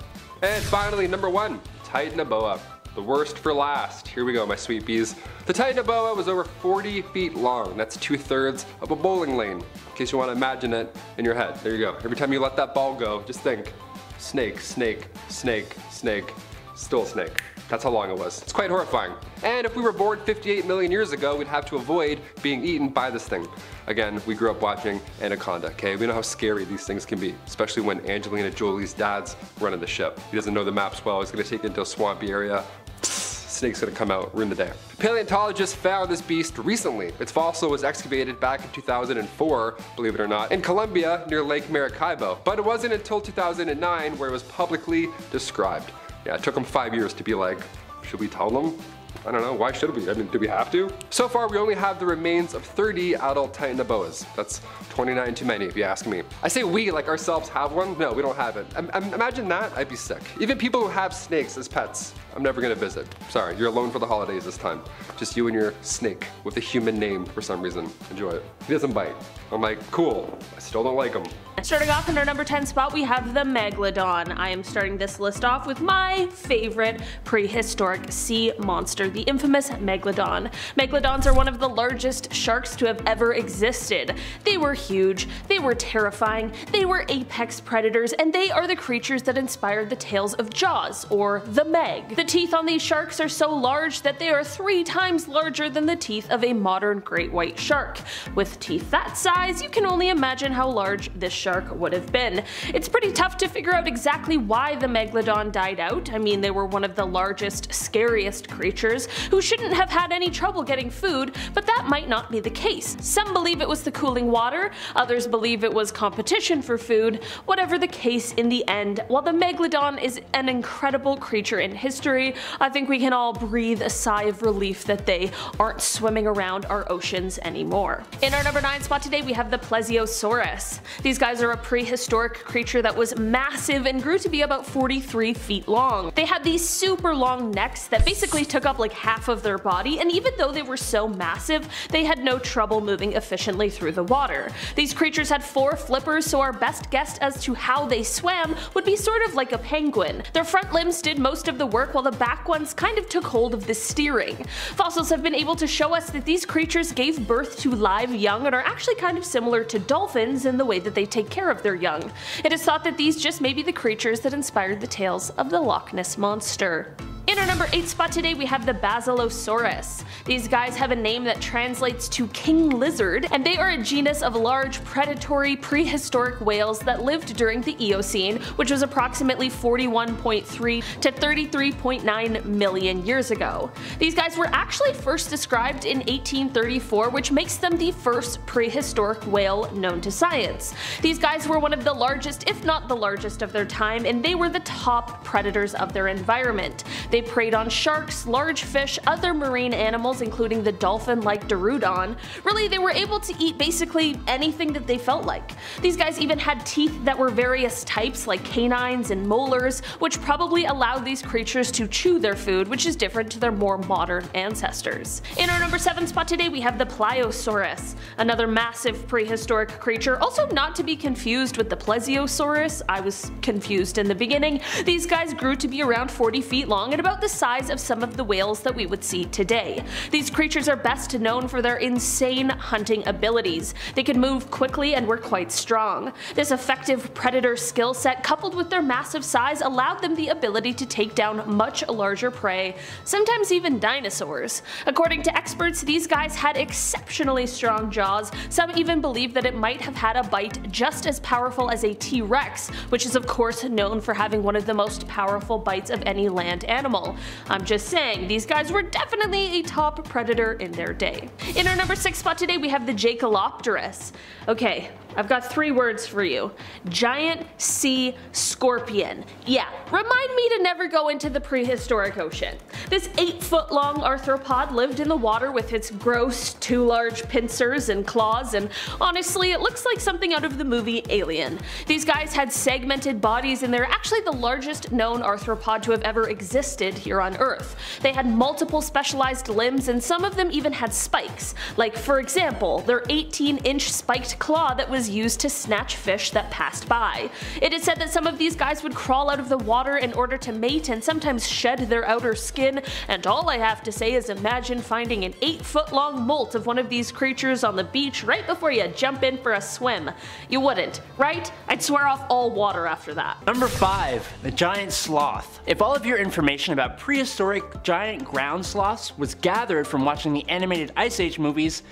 And finally, number 1, Titanoboa. The worst for last. Here we go, my sweet peas. The Titanoboa was over 40 feet long. That's 2/3 of a bowling lane. In case you want to imagine it in your head. There you go. Every time you let that ball go, just think, snake, snake, snake, snake, still a snake. That's how long it was. It's quite horrifying. And if we were born 58 million years ago, we'd have to avoid being eaten by this thing. Again, we grew up watching Anaconda, okay? We know how scary these things can be, especially when Angelina Jolie's dad's running the ship. He doesn't know the maps well. He's gonna take it into a swampy area. Snake's gonna come out, ruin the day. Paleontologists found this beast recently. Its fossil was excavated back in 2004, believe it or not, in Colombia near Lake Maracaibo. But it wasn't until 2009 where it was publicly described. Yeah, it took them 5 years to be like, should we tell them? I don't know, why should we? I mean, do we have to? So far, we only have the remains of 30 adult Titanoboas. That's 29 too many, if you ask me. I say we, like ourselves have one? No, we don't have it. Imagine that, I'd be sick. Even people who have snakes as pets, I'm never gonna visit. Sorry, you're alone for the holidays this time. Just you and your snake with a human name for some reason. Enjoy it. He doesn't bite. I'm like, cool. I still don't like him. Starting off in our number 10 spot, we have the Megalodon. I am starting this list off with my favorite prehistoric sea monster, the infamous Megalodon. Megalodons are one of the largest sharks to have ever existed. They were huge, they were terrifying, they were apex predators, and they are the creatures that inspired the tales of Jaws, or the Meg. The teeth on these sharks are so large that they are 3 times larger than the teeth of a modern great white shark. With teeth that size, you can only imagine how large this shark would have been. It's pretty tough to figure out exactly why the Megalodon died out. I mean, they were one of the largest, scariest creatures who shouldn't have had any trouble getting food, but that might not be the case. Some believe it was the cooling water, others believe it was competition for food. Whatever the case in the end, while the Megalodon is an incredible creature in history, I think we can all breathe a sigh of relief that they aren't swimming around our oceans anymore. In our number 9 spot today, we have the Plesiosaurus. These guys are a prehistoric creature that was massive and grew to be about 43 feet long. They had these super long necks that basically took up like half of their body, and even though they were so massive, they had no trouble moving efficiently through the water. These creatures had 4 flippers, so our best guess as to how they swam would be sort of like a penguin. Their front limbs did most of the work while the back ones kind of took hold of the steering. Fossils have been able to show us that these creatures gave birth to live young and are actually kind of similar to dolphins in the way that they take care of their young. It is thought that these just may be the creatures that inspired the tales of the Loch Ness Monster. In our number 8 spot today we have the Basilosaurus. These guys have a name that translates to king lizard, and they are a genus of large predatory prehistoric whales that lived during the Eocene, which was approximately 41.3 to 33.9 million years ago. These guys were actually first described in 1834, which makes them the first prehistoric whale known to science. These guys were one of the largest, if not the largest of their time, and they were the top predators of their environment. They preyed on sharks, large fish, other marine animals including the dolphin-like Dorudon. Really, they were able to eat basically anything that they felt like. These guys even had teeth that were various types like canines and molars, which probably allowed these creatures to chew their food, which is different to their more modern ancestors. In our number 7 spot today we have the Pliosaurus, another massive prehistoric creature, also not to be confused with the Plesiosaurus. I was confused in the beginning. These guys grew to be around 40 feet long and about the size of some of the whales that we would see today. These creatures are best known for their insane hunting abilities. They could move quickly and were quite strong. This effective predator skill set coupled with their massive size allowed them the ability to take down much larger prey, sometimes even dinosaurs. According to experts, these guys had exceptionally strong jaws. Some even believe that it might have had a bite just as powerful as a T-Rex, which is of course known for having one of the most powerful bites of any land animal. I'm just saying, these guys were definitely a top predator in their day. In our number 6 spot today we have the Jacalopterus. Okay, I've got 3 words for you. Giant sea scorpion. Yeah, remind me to never go into the prehistoric ocean. This 8-foot long arthropod lived in the water with its gross, too large pincers and claws, and honestly it looks like something out of the movie Alien. These guys had segmented bodies and they're actually the largest known arthropod to have ever existed here on Earth. They had multiple specialized limbs and some of them even had spikes, like for example their 18-inch spiked claw that was used to snatch fish that passed by. It is said that some of these guys would crawl out of the water in order to mate and sometimes shed their outer skin, and all I have to say is imagine finding an 8-foot long molt of one of these creatures on the beach right before you jump in for a swim. You wouldn't, right? I'd swear off all water after that. Number 5. The giant sloth. If all of your information about prehistoric giant ground sloths was gathered from watching the animated Ice Age movies,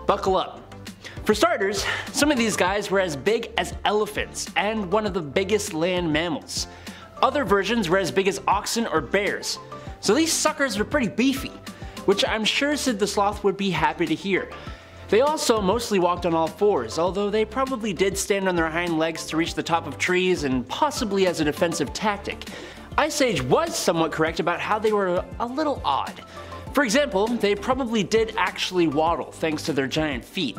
buckle up. For starters, some of these guys were as big as elephants and one of the biggest land mammals. Other versions were as big as oxen or bears. So these suckers were pretty beefy, which I'm sure Sid the Sloth would be happy to hear. They also mostly walked on all fours, although they probably did stand on their hind legs to reach the top of trees and possibly as a defensive tactic. Ice Age was somewhat correct about how they were a little odd. For example, they probably did actually waddle thanks to their giant feet.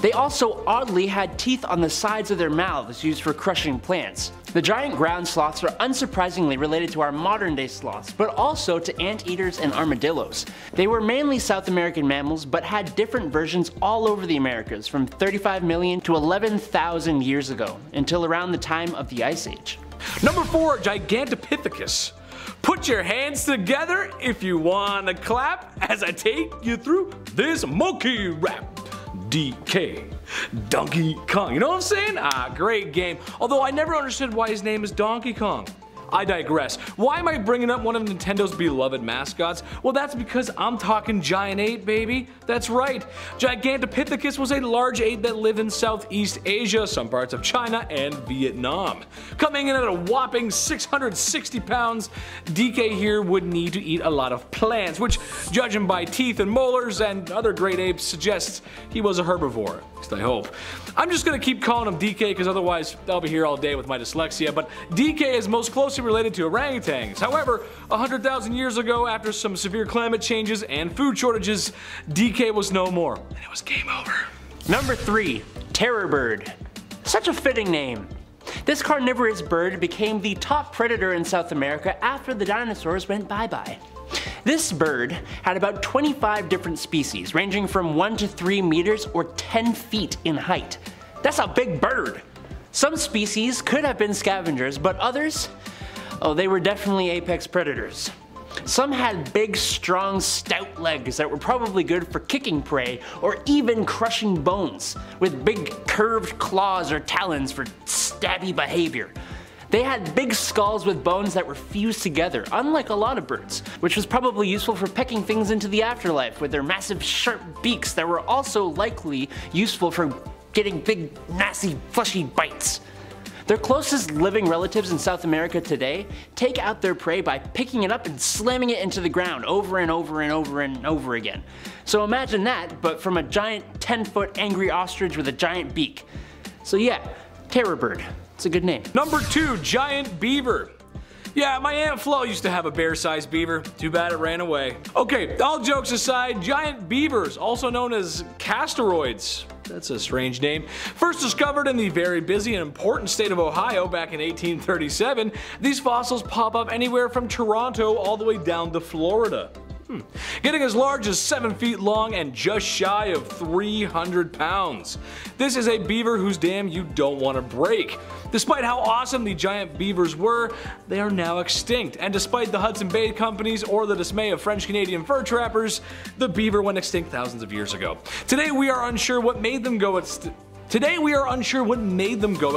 They also oddly had teeth on the sides of their mouths used for crushing plants. The giant ground sloths are unsurprisingly related to our modern day sloths, but also to anteaters and armadillos. They were mainly South American mammals, but had different versions all over the Americas from 35 million to 11,000 years ago, until around the time of the Ice Age. Number 4, Gigantopithecus. Put your hands together if you wanna clap as I take you through this monkey rap. DK. Donkey Kong. You know what I'm saying? Ah, great game. Although I never understood why his name is Donkey Kong. I digress. Why am I bringing up one of Nintendo's beloved mascots? Well, that's because I'm talking giant ape, baby. That's right. Gigantopithecus was a large ape that lived in Southeast Asia, some parts of China, and Vietnam. Coming in at a whopping 660 pounds, DK here would need to eat a lot of plants, which, judging by teeth and molars and other great apes, suggests he was a herbivore. At least I hope. I'm just gonna keep calling him DK because otherwise I'll be here all day with my dyslexia, but DK is most closely related to orangutans. However, 100,000 years ago, after some severe climate changes and food shortages, DK was no more, and it was game over. Number 3. Terror bird. Such a fitting name. This carnivorous bird became the top predator in South America after the dinosaurs went bye-bye. This bird had about 25 different species, ranging from 1 to 3 meters or 10 feet in height. That's a big bird! Some species could have been scavengers, but others, oh, they were definitely apex predators. Some had big, strong, stout legs that were probably good for kicking prey or even crushing bones, with big curved claws or talons for stabby behavior. They had big skulls with bones that were fused together, unlike a lot of birds, which was probably useful for pecking things into the afterlife with their massive sharp beaks that were also likely useful for getting big, nasty, fleshy bites. Their closest living relatives in South America today take out their prey by picking it up and slamming it into the ground over and over and over and over again. So imagine that, but from a giant 10-foot angry ostrich with a giant beak. So yeah, terror bird. It's a good name. Number 2, giant beaver. Yeah, my Aunt Flo used to have a bear-sized beaver. Too bad it ran away. Okay, all jokes aside, giant beavers, also known as castoroids. That's a strange name. First discovered in the very busy and important state of Ohio back in 1837, these fossils pop up anywhere from Toronto all the way down to Florida. Getting as large as 7 feet long and just shy of 300 pounds. This is a beaver whose dam you don't want to break. Despite how awesome the giant beavers were, they are now extinct, and despite the Hudson Bay companies or the dismay of French-Canadian fur trappers, the beaver went extinct thousands of years ago. Today we are unsure what made them go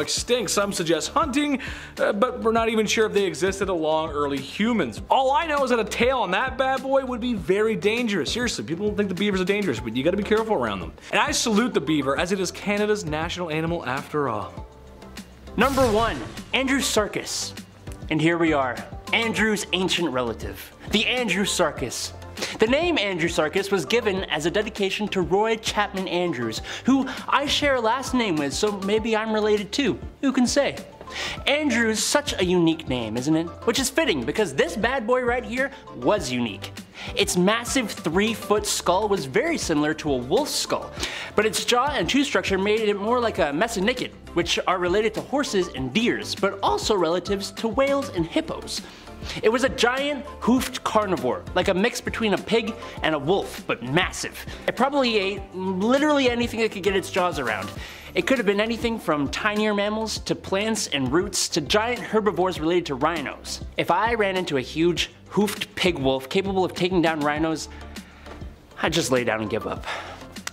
extinct. Some suggest hunting, but we're not even sure if they existed along early humans. All I know is that a tail on that bad boy would be very dangerous. Seriously, people don't think the beavers are dangerous, but you gotta be careful around them. And I salute the beaver, as it is Canada's national animal after all. Number 1, Andrewsarchus. And here we are, Andrew's ancient relative, the Andrewsarchus. The name Andrewsarchus was given as a dedication to Roy Chapman Andrews, who I share a last name with, so maybe I'm related too. Who can say? Andrew's such a unique name, isn't it? Which is fitting, because this bad boy right here was unique. Its massive 3-foot skull was very similar to a wolf's skull, but its jaw and tooth structure made it more like a mesonychid, which are related to horses and deers, but also relatives to whales and hippos. It was a giant, hoofed carnivore, like a mix between a pig and a wolf, but massive. It probably ate literally anything it could get its jaws around. It could have been anything from tinier mammals to plants and roots to giant herbivores related to rhinos. If I ran into a huge, hoofed pig wolf capable of taking down rhinos, I'd just lay down and give up.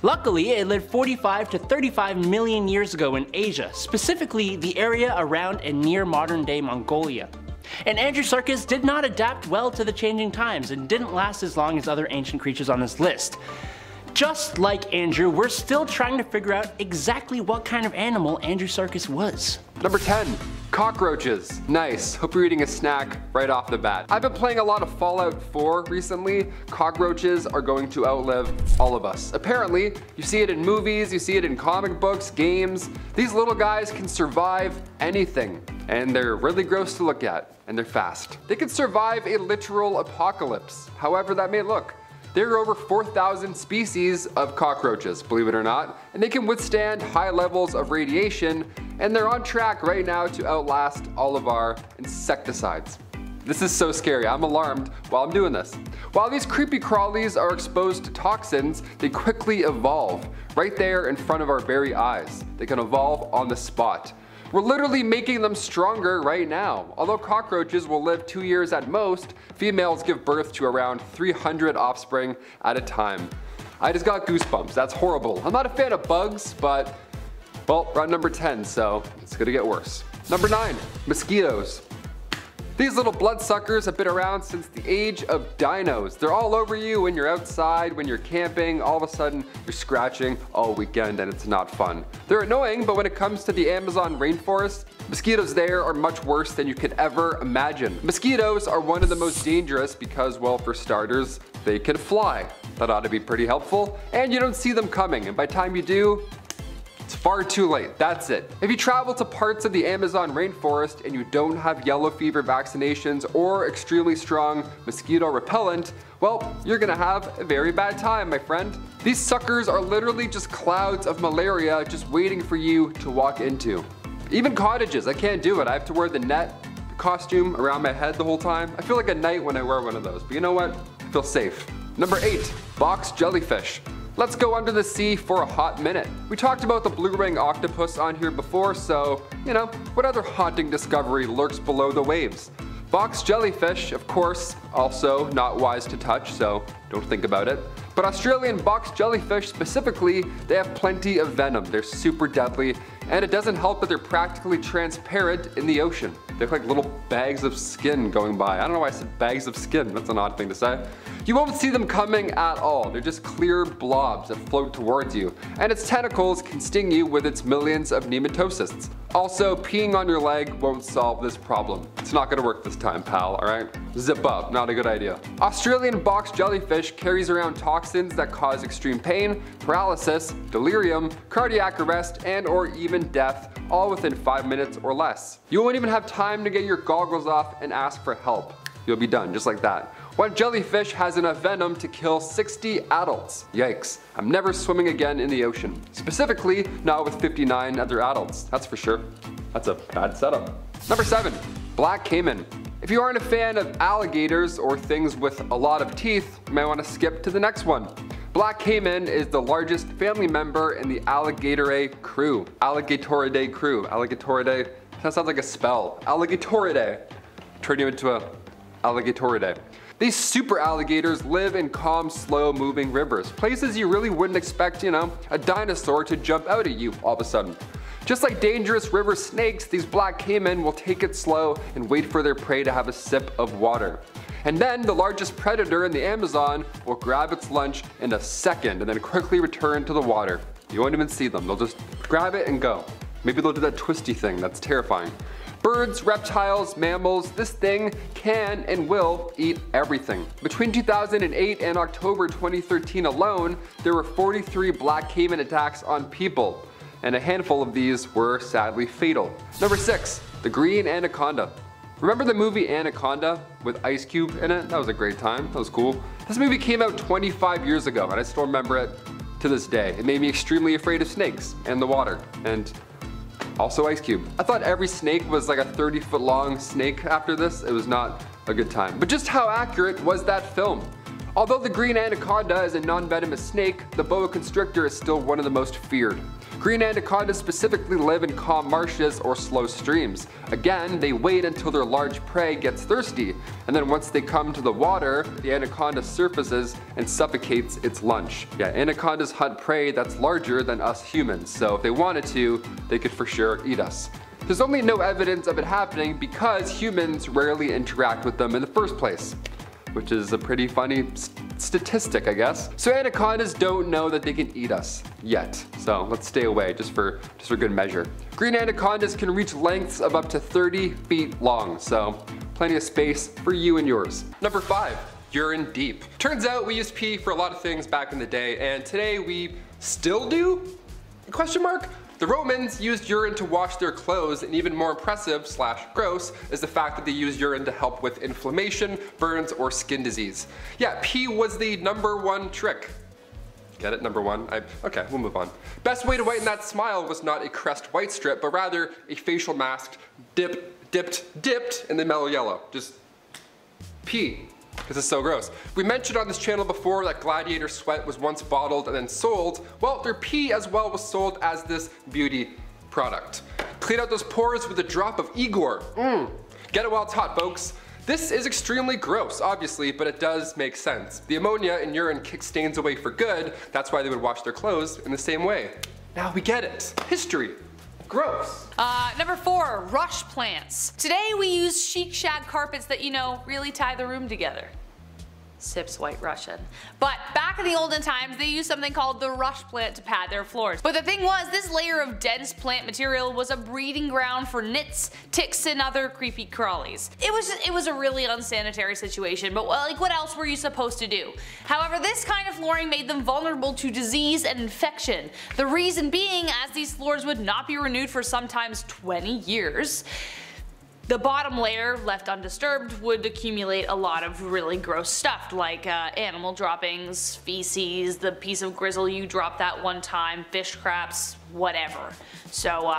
Luckily, it lived 45 to 35 million years ago in Asia, specifically the area around and near modern-day Mongolia. And Andrewsarchus did not adapt well to the changing times and didn't last as long as other ancient creatures on this list. Just like Andrew, we're still trying to figure out exactly what kind of animal Andrewsarchus was. Number 10, cockroaches. Nice, hope you're eating a snack right off the bat. I've been playing a lot of Fallout 4 recently. Cockroaches are going to outlive all of us. Apparently, you see it in movies, you see it in comic books, games. These little guys can survive anything, and they're really gross to look at, and they're fast. They can survive a literal apocalypse, however that may look. There are over 4,000 species of cockroaches, believe it or not, and they can withstand high levels of radiation, and they're on track right now to outlast all of our insecticides. This is so scary, I'm alarmed while I'm doing this. While these creepy crawlies are exposed to toxins, they quickly evolve right there in front of our very eyes. They can evolve on the spot. We're literally making them stronger right now. Although cockroaches will live 2 years at most, females give birth to around 300 offspring at a time. I just got goosebumps, that's horrible. I'm not a fan of bugs, but, well, we're at number 10, so it's gonna get worse. Number 9, mosquitoes. These little bloodsuckers have been around since the age of dinos. They're all over you when you're outside, when you're camping, all of a sudden you're scratching all weekend and it's not fun. They're annoying, but when it comes to the Amazon rainforest, mosquitoes there are much worse than you could ever imagine. Mosquitoes are one of the most dangerous because, well, for starters, they can fly. That ought to be pretty helpful, and you don't see them coming, and by the time you do, it's far too late, that's it. If you travel to parts of the Amazon rainforest and you don't have yellow fever vaccinations or extremely strong mosquito repellent, well, you're gonna have a very bad time, my friend. These suckers are literally just clouds of malaria just waiting for you to walk into. Even cottages, I can't do it. I have to wear the net costume around my head the whole time. I feel like a knight when I wear one of those, but you know what? I feel safe. Number 8, box jellyfish. Let's go under the sea for a hot minute. We talked about the blue ring octopus on here before, so, you know, what other haunting discovery lurks below the waves? Box jellyfish, of course, also not wise to touch, so don't think about it. But Australian box jellyfish specifically, they have plenty of venom. They're super deadly, And it doesn't help that they're practically transparent in the ocean. They look like little bags of skin going by. I don't know why I said bags of skin, that's an odd thing to say. You won't see them coming at all. They're just clear blobs that float towards you. And its tentacles can sting you with its millions of nematocysts. Also, peeing on your leg won't solve this problem. It's not gonna work this time, pal, alright? Zip up, not a good idea. Australian box jellyfish carries around toxins that cause extreme pain, paralysis, delirium, cardiac arrest, and or even death, all within 5 minutes or less. You won't even have time to get your goggles off and ask for help. You'll be done, just like that. One jellyfish has enough venom to kill 60 adults. Yikes. I'm never swimming again in the ocean. Specifically, not with 59 other adults, that's for sure. That's a bad setup. Number 7, black caiman. If you aren't a fan of alligators or things with a lot of teeth, you might want to skip to the next one. Black caiman is the largest family member in the Alligatoridae crew. Alligatoridae crew. Alligatoridae, that sounds like a spell. Alligatoridae. Turn you into a Alligatoridae. These super alligators live in calm, slow-moving rivers, places you really wouldn't expect, a dinosaur to jump out at you all of a sudden. Just like dangerous river snakes, these black caiman will take it slow and wait for their prey to have a sip of water. And then the largest predator in the Amazon will grab its lunch in a second and then quickly return to the water. You won't even see them, they'll just grab it and go. Maybe they'll do that twisty thing, that's terrifying. Birds, reptiles, mammals, this thing can and will eat everything. Between 2008 and October 2013 alone, there were 43 black caiman attacks on people, and a handful of these were sadly fatal. Number 6, the green anaconda. Remember the movie Anaconda with Ice Cube in it? That was a great time, that was cool. This movie came out 25 years ago, and I still remember it to this day. It made me extremely afraid of snakes and the water, and also Ice Cube. I thought every snake was like a 30-foot long snake after this. It was not a good time. But just how accurate was that film? Although the green anaconda is a non-venomous snake, the boa constrictor is still one of the most feared. Green anacondas specifically live in calm marshes or slow streams. Again, they wait until their large prey gets thirsty, and then once they come to the water, the anaconda surfaces and suffocates its lunch. Yeah, anacondas hunt prey that's larger than us humans, so if they wanted to, they could for sure eat us. There's only no evidence of it happening because humans rarely interact with them in the first place, which is a pretty funny statistic, I guess. So anacondas don't know that they can eat us yet. So let's stay away just for good measure. Green anacondas can reach lengths of up to 30 feet long, so plenty of space for you and yours. Number 5, urine deep. Turns out we used pee for a lot of things back in the day, and today we still do? Question mark? The Romans used urine to wash their clothes, and even more impressive / gross is the fact that they used urine to help with inflammation, burns, or skin disease. Yeah, pee was the #1 trick. Get it? Number 1? Okay, we'll move on. Best way to whiten that smile was not a Crest white strip, but rather a facial mask dipped in the mellow yellow. Just pee. Because it's so gross. We mentioned on this channel before that Gladiator sweat was once bottled and then sold. Well, their pee as well was sold as this beauty product. Clean out those pores with a drop of Igor. Get it while it's hot, folks. This is extremely gross, obviously, but it does make sense. The ammonia in urine kicks stains away for good. That's why they would wash their clothes in the same way. Now we get it. History. Gross. Number 4, rush plants. Today we use chic shag carpets that, really tie the room together. Sips White Russian. But back in the olden times, they used something called the rush plant to pad their floors. But the thing was, this layer of dense plant material was a breeding ground for nits, ticks, and other creepy crawlies. It was a really unsanitary situation, but what else were you supposed to do? However, this kind of flooring made them vulnerable to disease and infection. The reason being, as these floors would not be renewed for sometimes 20 years, the bottom layer, left undisturbed, would accumulate a lot of really gross stuff like animal droppings, feces, the piece of grizzle you dropped that one time, fish scraps, whatever. So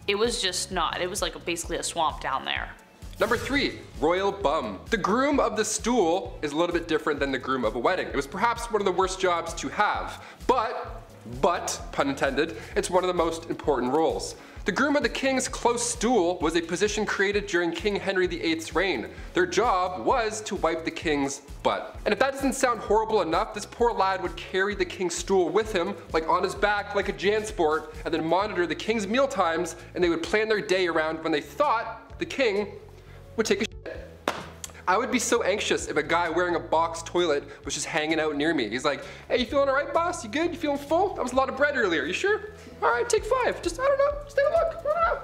it was just not, it was like basically a swamp down there. Number 3, royal bum. The groom of the stool is a little bit different than the groom of a wedding. It was perhaps one of the worst jobs to have, but, pun intended, it's one of the most important roles. The groom of the king's close stool was a position created during King Henry VIII's reign. Their job was to wipe the king's butt. And if that doesn't sound horrible enough, this poor lad would carry the king's stool with him, like on his back like a JanSport, and then monitor the king's meal times, and they would plan their day around when they thought the king would take a shit. I would be so anxious if a guy wearing a box toilet was just hanging out near me. He's like, hey, you feeling alright, boss? You good? You feeling full? That was a lot of bread earlier. You sure? Alright, take 5. Just, I don't know. Just take a look. I don't know.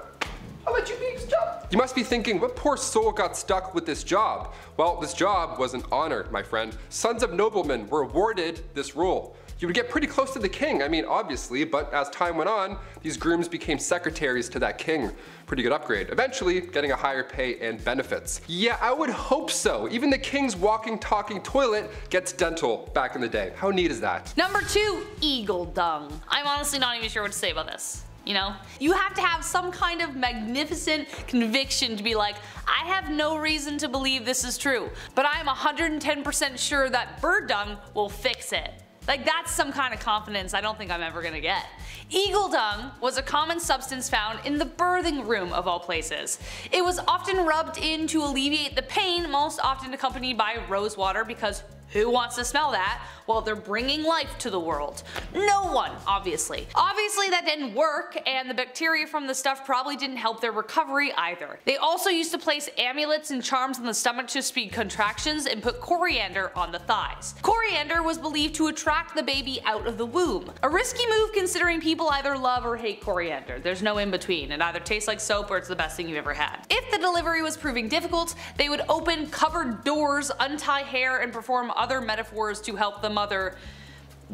I'll let you be. Just jump. You must be thinking, what poor soul got stuck with this job? Well, this job was an honor, my friend. Sons of noblemen were awarded this role. You would get pretty close to the king, I mean, obviously, but as time went on, these grooms became secretaries to that king. Pretty good upgrade. Eventually, getting a higher pay and benefits. Yeah, I would hope so. Even the king's walking, talking toilet gets dental back in the day. How neat is that? Number 2, eagle dung. I'm honestly not even sure what to say about this. You know? You have to have some kind of magnificent conviction to be like, I have no reason to believe this is true, but I'm 110% sure that bird dung will fix it. Like, that's some kind of confidence I don't think I'm ever gonna get. Eagle dung was a common substance found in the birthing room of all places. It was often rubbed in to alleviate the pain, most often accompanied by rose water, because who wants to smell that while they're bringing life to the world? No one, obviously. Obviously that didn't work, and the bacteria from the stuff probably didn't help their recovery either. They also used to place amulets and charms on the stomach to speed contractions and put coriander on the thighs. Coriander was believed to attract the baby out of the womb. A risky move considering people either love or hate coriander. There's no in between. It either tastes like soap or it's the best thing you've ever had. If the delivery was proving difficult, they would open cupboard doors, untie hair, and perform other metaphors to help the mother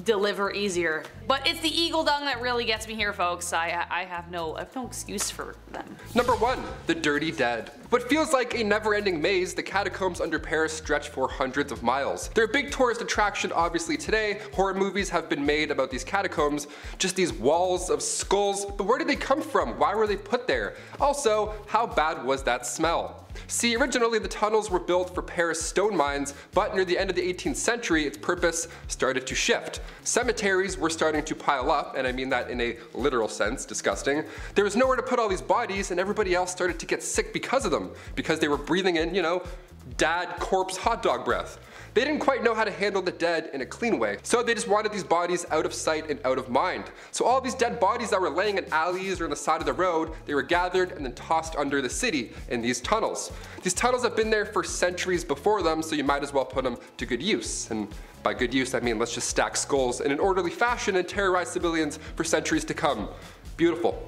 deliver easier. But it's the eagle dung that really gets me here, folks. I have no excuse for them. Number 1, the dirty dead. What feels like a never-ending maze, the catacombs under Paris stretch for hundreds of miles. They're a big tourist attraction obviously today. Horror movies have been made about these catacombs, just these walls of skulls, but where did they come from? Why were they put there? Also, how bad was that smell? See, originally the tunnels were built for Paris stone mines, but near the end of the 18th century its purpose started to shift. Cemeteries were starting to pile up, and I mean that in a literal sense, disgusting. There was nowhere to put all these bodies, and everybody else started to get sick because of them, because they were breathing in, you know, dad corpse hot dog breath. They didn't quite know how to handle the dead in a clean way, so they just wanted these bodies out of sight and out of mind. So all these dead bodies that were laying in alleys or on the side of the road, they were gathered and then tossed under the city in these tunnels. These tunnels have been there for centuries before them, so you might as well put them to good use. And by good use, I mean let's just stack skulls in an orderly fashion and terrorize civilians for centuries to come. Beautiful.